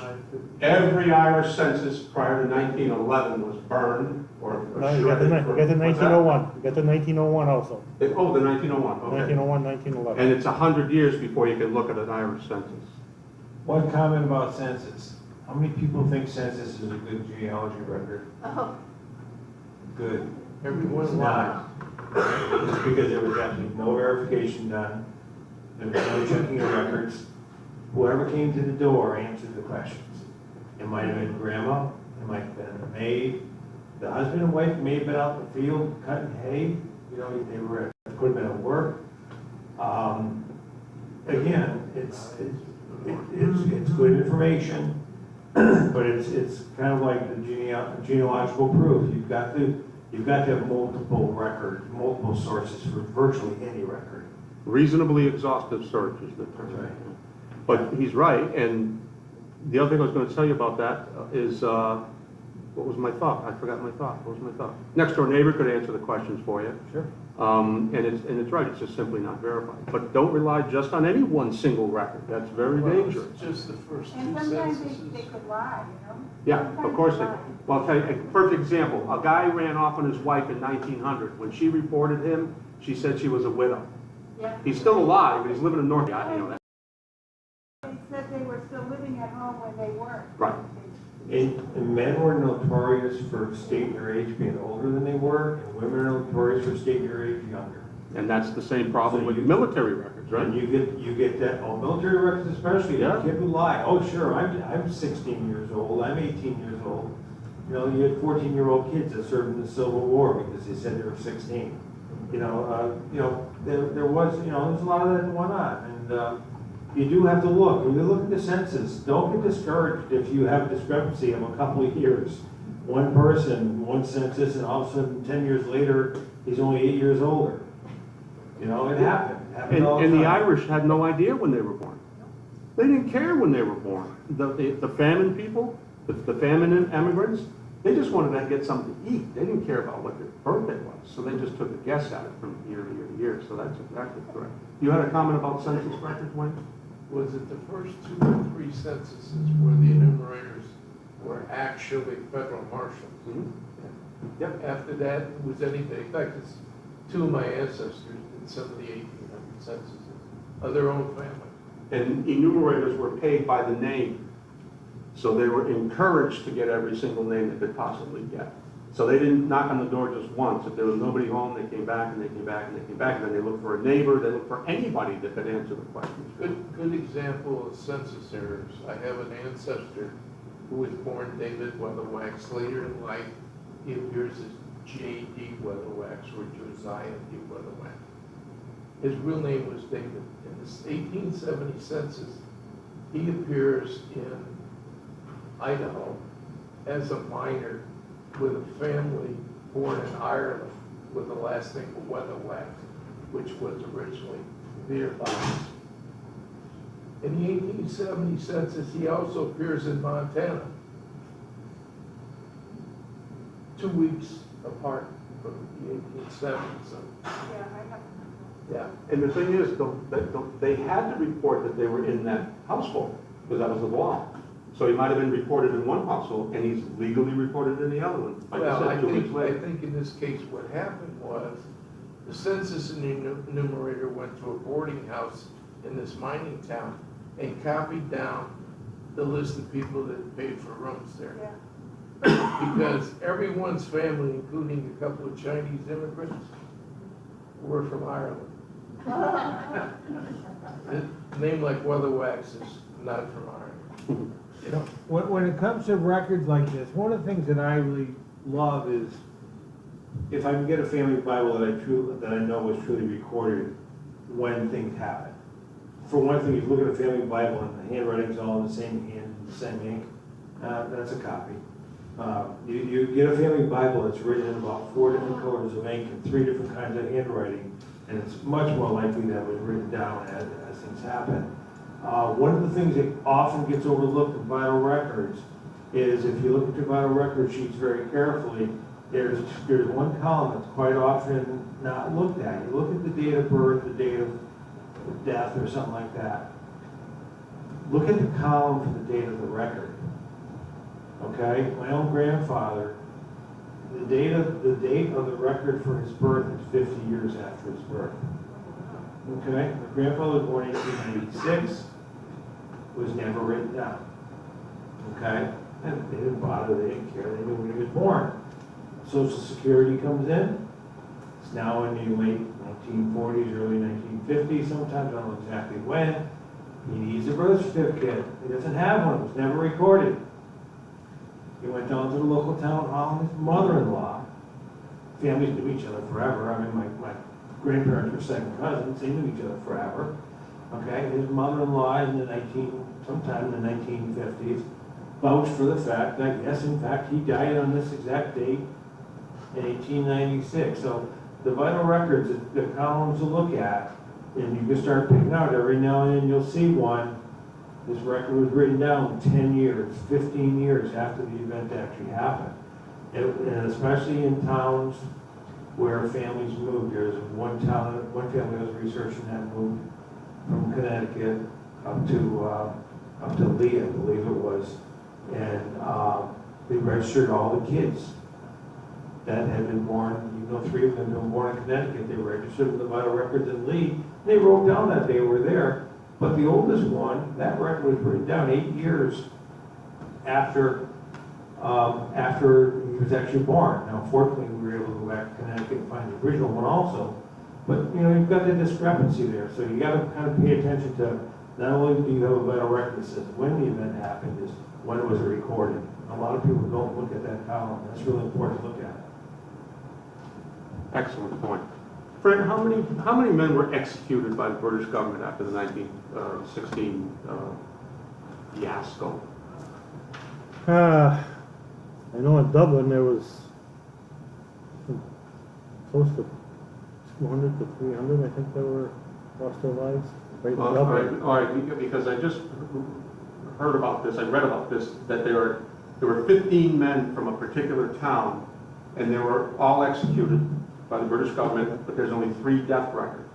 Every Irish census prior to 1911 was burned or No, you got the 1901. You got the 1901 also. The 1901, okay. 1901, 1911. And it's 100 years before you can look at an Irish census. One comment about census. How many people think census is a good genealogy record? Oh, Good. Everyone's It's not. It's because there was absolutely no verification done. There was no checking of records. Whoever came to the door answered the questions. It might have been grandma, it might have been a maid. The husband and wife may have been out in the field cutting hay, you know, they were, could have been at work. Again, it's good information, but it's kind of like the genealogical proof. You've got to have multiple sources for virtually any record. Reasonably exhaustive search is the term. Right. But he's right, and the other thing I was going to tell you about that is, what was my thought? I forgot my thought. What was my thought? Next door neighbor could answer the questions for you. Sure. And it's right, it's just simply not verified. But don't rely just on any one single record. That's very dangerous. It's just the first And two sometimes censuses. they could lie, you know? Yeah, of Sometimes course they lie. could. Well, I'll tell you a perfect example. A guy ran off on his wife in 1900. When she reported him, she said she was a widow. Yeah. He's still alive, but he's living in North. I know that. They said they were still living at home when they weren't. Right. And men were notorious for stating their age being older than they were, and women are notorious for stating their age younger. And that's the same problem So with you- military records, right? And you get that, military records especially, Yeah. people lie, oh, sure, I'm 16 years old, I'm 18 years old. You know, you had 14-year-old kids that served in the Civil War because they said they were 16. There was a lot of that going on, and you do have to look. When you look at the census, don't get discouraged if you have a discrepancy of a couple of years. One person, one census, and all of a sudden, 10 years later, he's only 8 years older. You know, it happened. It happened all the And time. the Irish had no idea when they were born. They didn't care when they were born. The famine people, the famine immigrants, they just wanted to get something to eat. They didn't care about what their birthday was. So they just took a guess at it from year to year to year. So that's exactly correct. You had a comment about census records, Wayne? Was it the first 2 or 3 censuses where the enumerators were actually federal marshals? Mm-hmm. Yep. After that, it was anything. In fact, it's 2 of my ancestors did some of the 1800 censuses of their own family. And enumerators were paid by the name. So they were encouraged to get every single name they could possibly get. So they didn't knock on the door just once. If there was nobody home, they came back and they came back and they came back. And then they looked for a neighbor, they looked for anybody that could answer the questions. Good example of census errors. I have an ancestor who was born David Weatherwax. Later in life, he appears as J.D. Weatherwax or Josiah D. Weatherwax. His real name was David. In this 1870 census, he appears in Idaho as a minor with a family born in Ireland with the last name of Weatherwax, which was originally Beerbox. In the 1870 census, he also appears in Montana, 2 weeks apart from the 1870s. So, Yeah, I have. yeah. And the thing is, they had to report that they were in that household, because that was the law. So he might have been reported in one household, and he's legally reported in the other one. Like I Well, said, I 2 weeks think later. in this case, what happened was the census enumerator went to a boarding house in this mining town and copied down the list of people that paid for rooms there. Yeah. Because everyone's family, including a couple of Chinese immigrants, were from Ireland. A name like Weatherwax is not from Ireland. You know, When it comes to records like this, one of the things that I really love is If I can get a family Bible that I know was truly recorded when things happen. For one thing, if you look at a family Bible and the handwriting's all in the same hand, the same ink, that's a copy. You get a family Bible that's written in about 4 different colors of ink and 3 different kinds of handwriting, and it's much more likely that it was written down as things happen. One of the things that often gets overlooked in vital records is if you look at your vital record sheets very carefully, there's one column that's quite often not looked at. You look at the date of birth, the date of death, or something like that. Look at the column for the date of the record. Okay, my own grandfather, the date of the record for his birth is 50 years after his birth. Okay, my grandfather was born in 1896, was never written down. okay? And they didn't bother, they didn't care, they knew when he was born. Social Security comes in, it's now in the late 1940s, early 1950s, sometimes, I don't know exactly when. He needs a birth certificate, he doesn't have one, it was never recorded. He went down to the local town hall, and his mother-in-law, families knew each other forever, I mean, my grandparents were second cousins, they knew each other forever. Okay, his mother-in-law sometime in the 1950s, vouched for the fact that, yes, in fact, he died on this exact date in 1896. So the vital records, the columns to look at, and you can start picking out every now and then you'll see one. This record was written down 10 years, 15 years after the event actually happened. And especially in towns where families moved. There's one family I was researching that moved from Connecticut up to Lee, I believe it was, and they registered all the kids that had been born. You know, 3 of them had been born in Connecticut. They registered with the vital records in Lee. They wrote down that they were there, but the oldest one, that record was written down 8 years after he was actually born. Now, fortunately, we were able to go back to Connecticut and find the original one also. But, you know, you've got the discrepancy there. So you got to kind of pay attention to, not only do you have a vital record that says when the event happened, is when was it recorded. A lot of people don't look at that column. That's really important to look at. Excellent point. Fred, how many men were executed by the British government after the 1916 fiasco? I know in Dublin there was close to 200 to 300, I think, that were lost their lives. Right in Dublin. All right, because I just heard about this, I read about this, that there were 15 men from a particular town, and they were all executed by the British government, but there's only 3 death records.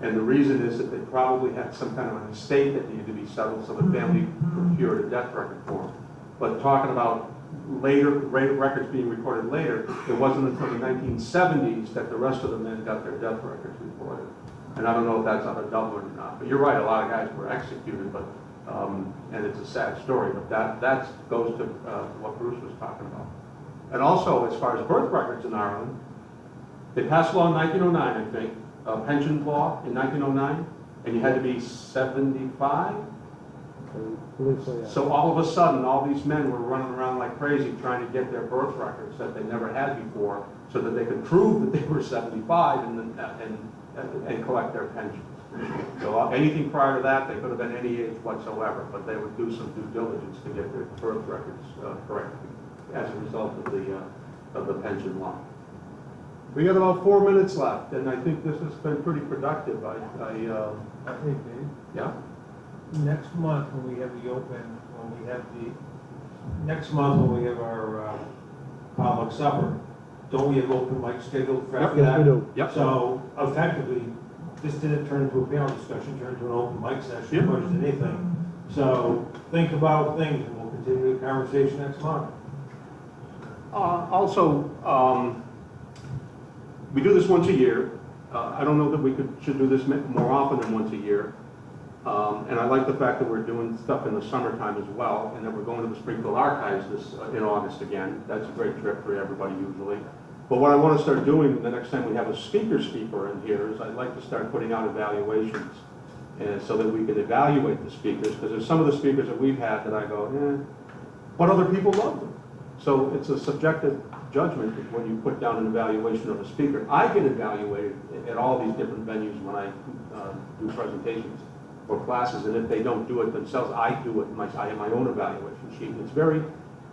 And the reason is that they probably had some kind of an estate that needed to be settled, so the family procured a death record for them. But talking about later records being recorded later, it wasn't until the 1970s that the rest of the men got their death records recorded. And I don't know if that's out of Dublin or not, but you're right, a lot of guys were executed, but and it's a sad story, but that goes to what Bruce was talking about. And also, as far as birth records in Ireland, they passed a law in 1909, I think, a pension law in 1909, and you had to be 75. So all of a sudden, all these men were running around like crazy trying to get their birth records that they never had before, so that they could prove that they were 75 and collect their pensions. So anything prior to that, they could have been any age whatsoever, but they would do some due diligence to get their birth records correct as a result of the pension law. We got about 4 minutes left, and I think this has been pretty productive. I think, Dave, Yeah. next month when we have our potluck supper, don't we have open mic scheduled for after that? Yes, we do. Yep. So effectively, this didn't turn into a panel discussion, turned into an open mic session as much as anything. So think about things, and we'll continue the conversation next month. Also, we do this once a year. I don't know that we should do this more often than once a year. And I like the fact that we're doing stuff in the summertime as well, and that we're going to the Springfield Archives in August again. That's a great trip for everybody usually. But what I want to start doing the next time we have a speaker in here is I'd like to start putting out evaluations, and so that we can evaluate the speakers, because there's some of the speakers that we've had that I go, but other people love them. So it's a subjective judgment when you put down an evaluation of a speaker. I get evaluated at all these different venues when I do presentations or classes, and if they don't do it themselves, I do it. I have my own evaluation sheet. It's very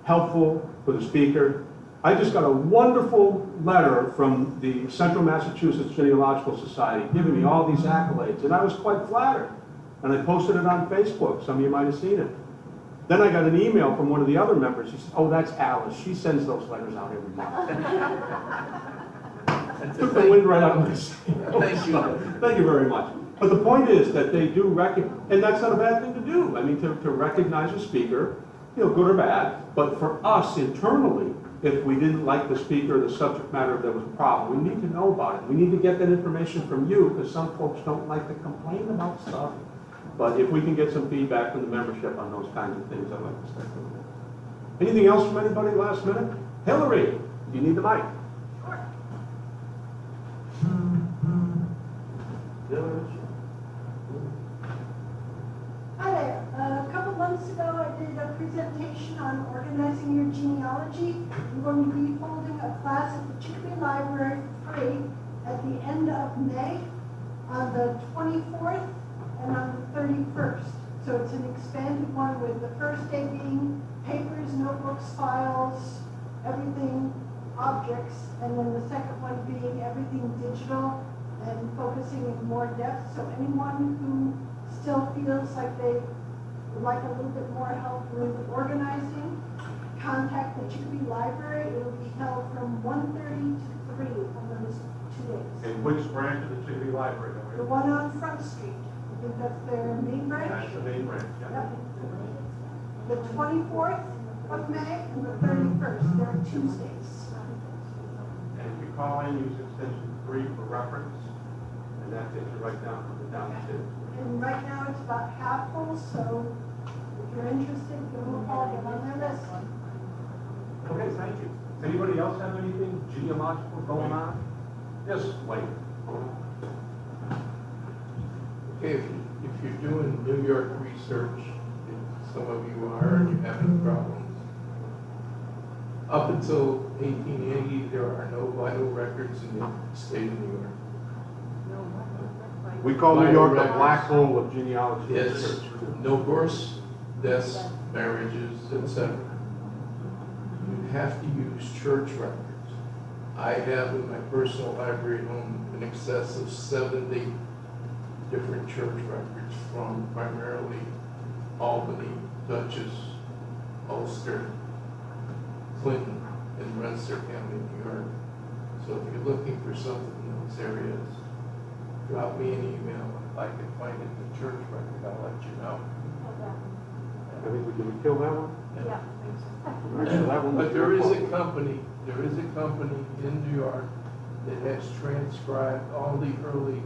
helpful for the speaker. I just got a wonderful letter from the Central Massachusetts Genealogical Society giving me all these accolades, and I was quite flattered. And I posted it on Facebook. Some of you might have seen it. Then I got an email from one of the other members. She said, "Oh, that's Alice. She sends those letters out every month." Took the wind right out of my sails. Thank you. Thank you very much. But the point is that they do recognize, and that's not a bad thing to do. I mean, to recognize a speaker, good or bad. But for us internally, if we didn't like the speaker or the subject matter, if there was a problem, we need to know about it. We need to get that information from you, because some folks don't like to complain about stuff. But if we can get some feedback from the membership on those kinds of things, I'd like to start doing that. Anything else from anybody last minute? Hillary, do you need the mic? Hi there. A couple months ago, I did a presentation on organizing your genealogy. I'm going to be holding a class at the Chicopee Library for free at the end of May, on the 24th and on the 31st. So it's an expanded one with the first day being papers, notebooks, files, everything, objects, and then the second one being everything digital and focusing in more depth. So anyone who still feels like they would like a little bit more help with organizing, contact the Chicopee Library. It'll be held from 1:30 to 3 on those 2 days. And which branch of the Chicopee Library? The one on Front Street, I think that's their main branch. That's the main branch, yeah. Yep. The 24th of May and the 31st, they're Tuesdays. And if you call in, use extension 3 for reference, and that takes you right down to the downstairs. And right now it's about half full, so if you're interested, give them a call, get on their list. Okay, thank you. Anybody else have anything genealogical going on? Yes, Wayne. Okay, if you're doing New York research, and some of you are, and you're having problems, up until 1880, there are no vital records in the state of New York. We call New Vital York the records. black hole of genealogy Yes, research. no births, deaths, marriages, etc. You have to use church records. I have in my personal library at home in excess of 70 different church records from primarily Albany, Dutchess, Ulster, Clinton, and Rensselaer County, New York. So if you're looking for something in those areas, drop me an email. If I can find it in the church record, I'll let you know. I think we can kill that one. Yeah. So that one was But there your is fault. a company in New York that has transcribed all the early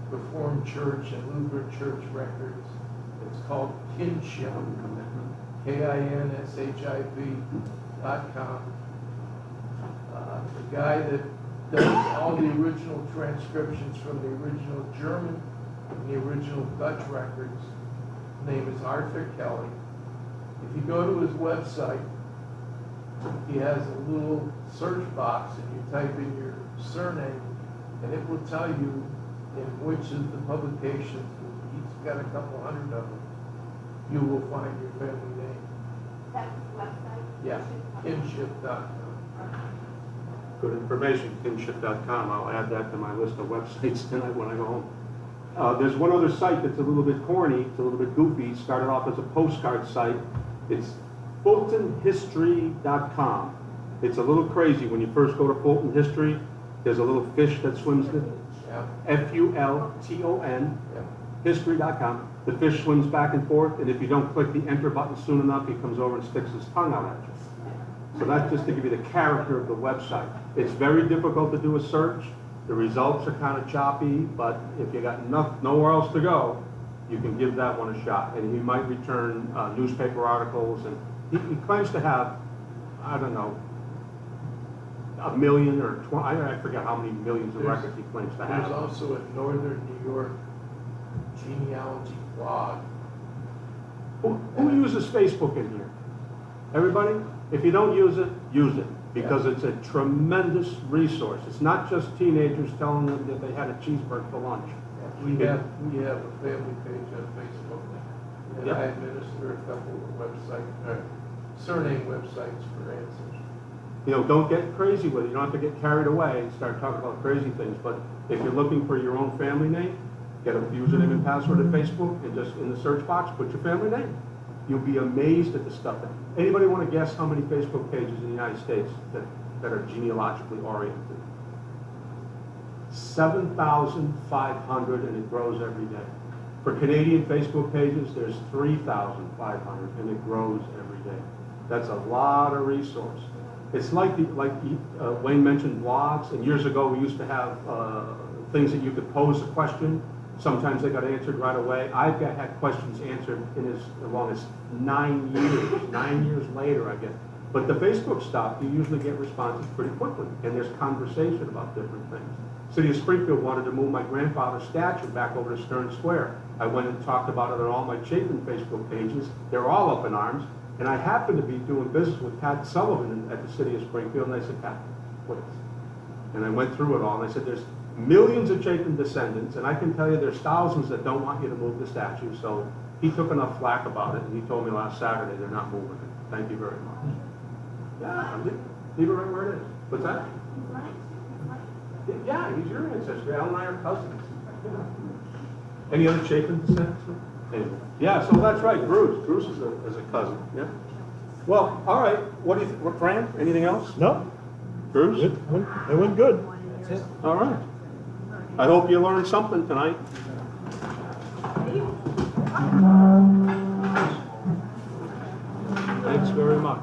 Reformed Church and Lutheran Church records. It's called Kinship, KINSHIP.com. The guy that does all the original transcriptions from the original German and the original Dutch records, his name is Arthur Kelly. If you go to his website, he has a little search box and you type in your surname and it will tell you in which of the publications, he's got a couple hundred of them, you will find your family name. That's the website? Yeah, kinship.com. Good information, kinship.com. I'll add that to my list of websites tonight when I go home. There's one other site that's a little bit corny, it's a little bit goofy, started off as a postcard site. It's fultonhistory.com. It's a little crazy. When you first go to Fulton History, there's a little fish that swims in it. Yeah. Fulton, Yeah. history.com. The fish swims back and forth, and if you don't click the enter button soon enough, he comes over and sticks his tongue out at you. So that's just to give you the character of the website. It's very difficult to do a search. The results are kind of choppy, but if you got nowhere else to go, you can give that one a shot. And he might return newspaper articles, and he claims to have, I don't know, 1 million or 20, I forget how many millions of records he claims to have. There's also a Northern New York genealogy blog. Who uses Facebook in here? Everybody? If you don't use it, because it's a tremendous resource. It's not just teenagers telling them that they had a cheeseburger for lunch. We have a family page on Facebook, and Yep. I administer a couple of surname websites for answers. You know, don't get crazy with it. You don't have to get carried away and start talking about crazy things. But if you're looking for your own family name, get a username and password at Facebook, and just in the search box, put your family name. You'll be amazed at the stuff. Anybody want to guess how many Facebook pages in the United States that are genealogically oriented? 7,500, and it grows every day. For Canadian Facebook pages, there's 3,500, and it grows every day. That's a lot of resource. It's like Wayne mentioned blogs, and years ago we used to have things that you could pose a question. Sometimes they got answered right away. Had questions answered in as long as 9 years. 9 years later, I get. But the Facebook stuff, you usually get responses pretty quickly, and there's conversation about different things. City of Springfield wanted to move my grandfather's statue back over to Stern Square. I went and talked about it on all my Chapin Facebook pages. They're all up in arms. And I happened to be doing business with Pat Sullivan at the City of Springfield, and I said, Pat, what is it? And I went through it all, and I said, there's millions of Chapin descendants, and I can tell you there's thousands that don't want you to move the statue. So he took enough flack about it, and he told me last Saturday they're not moving it. Thank you very much. Yeah, leave it right where it is. What's that? Yeah, he's your ancestor. Al and I are cousins. Yeah. Any other Chapin descendants? Anyway. Yeah, so that's right, Bruce. Bruce is a cousin. Yeah. Well, all right. What do you think, Fran? Anything else? No, Bruce? it went good. That's it. All right. I hope you learned something tonight. Thanks very much.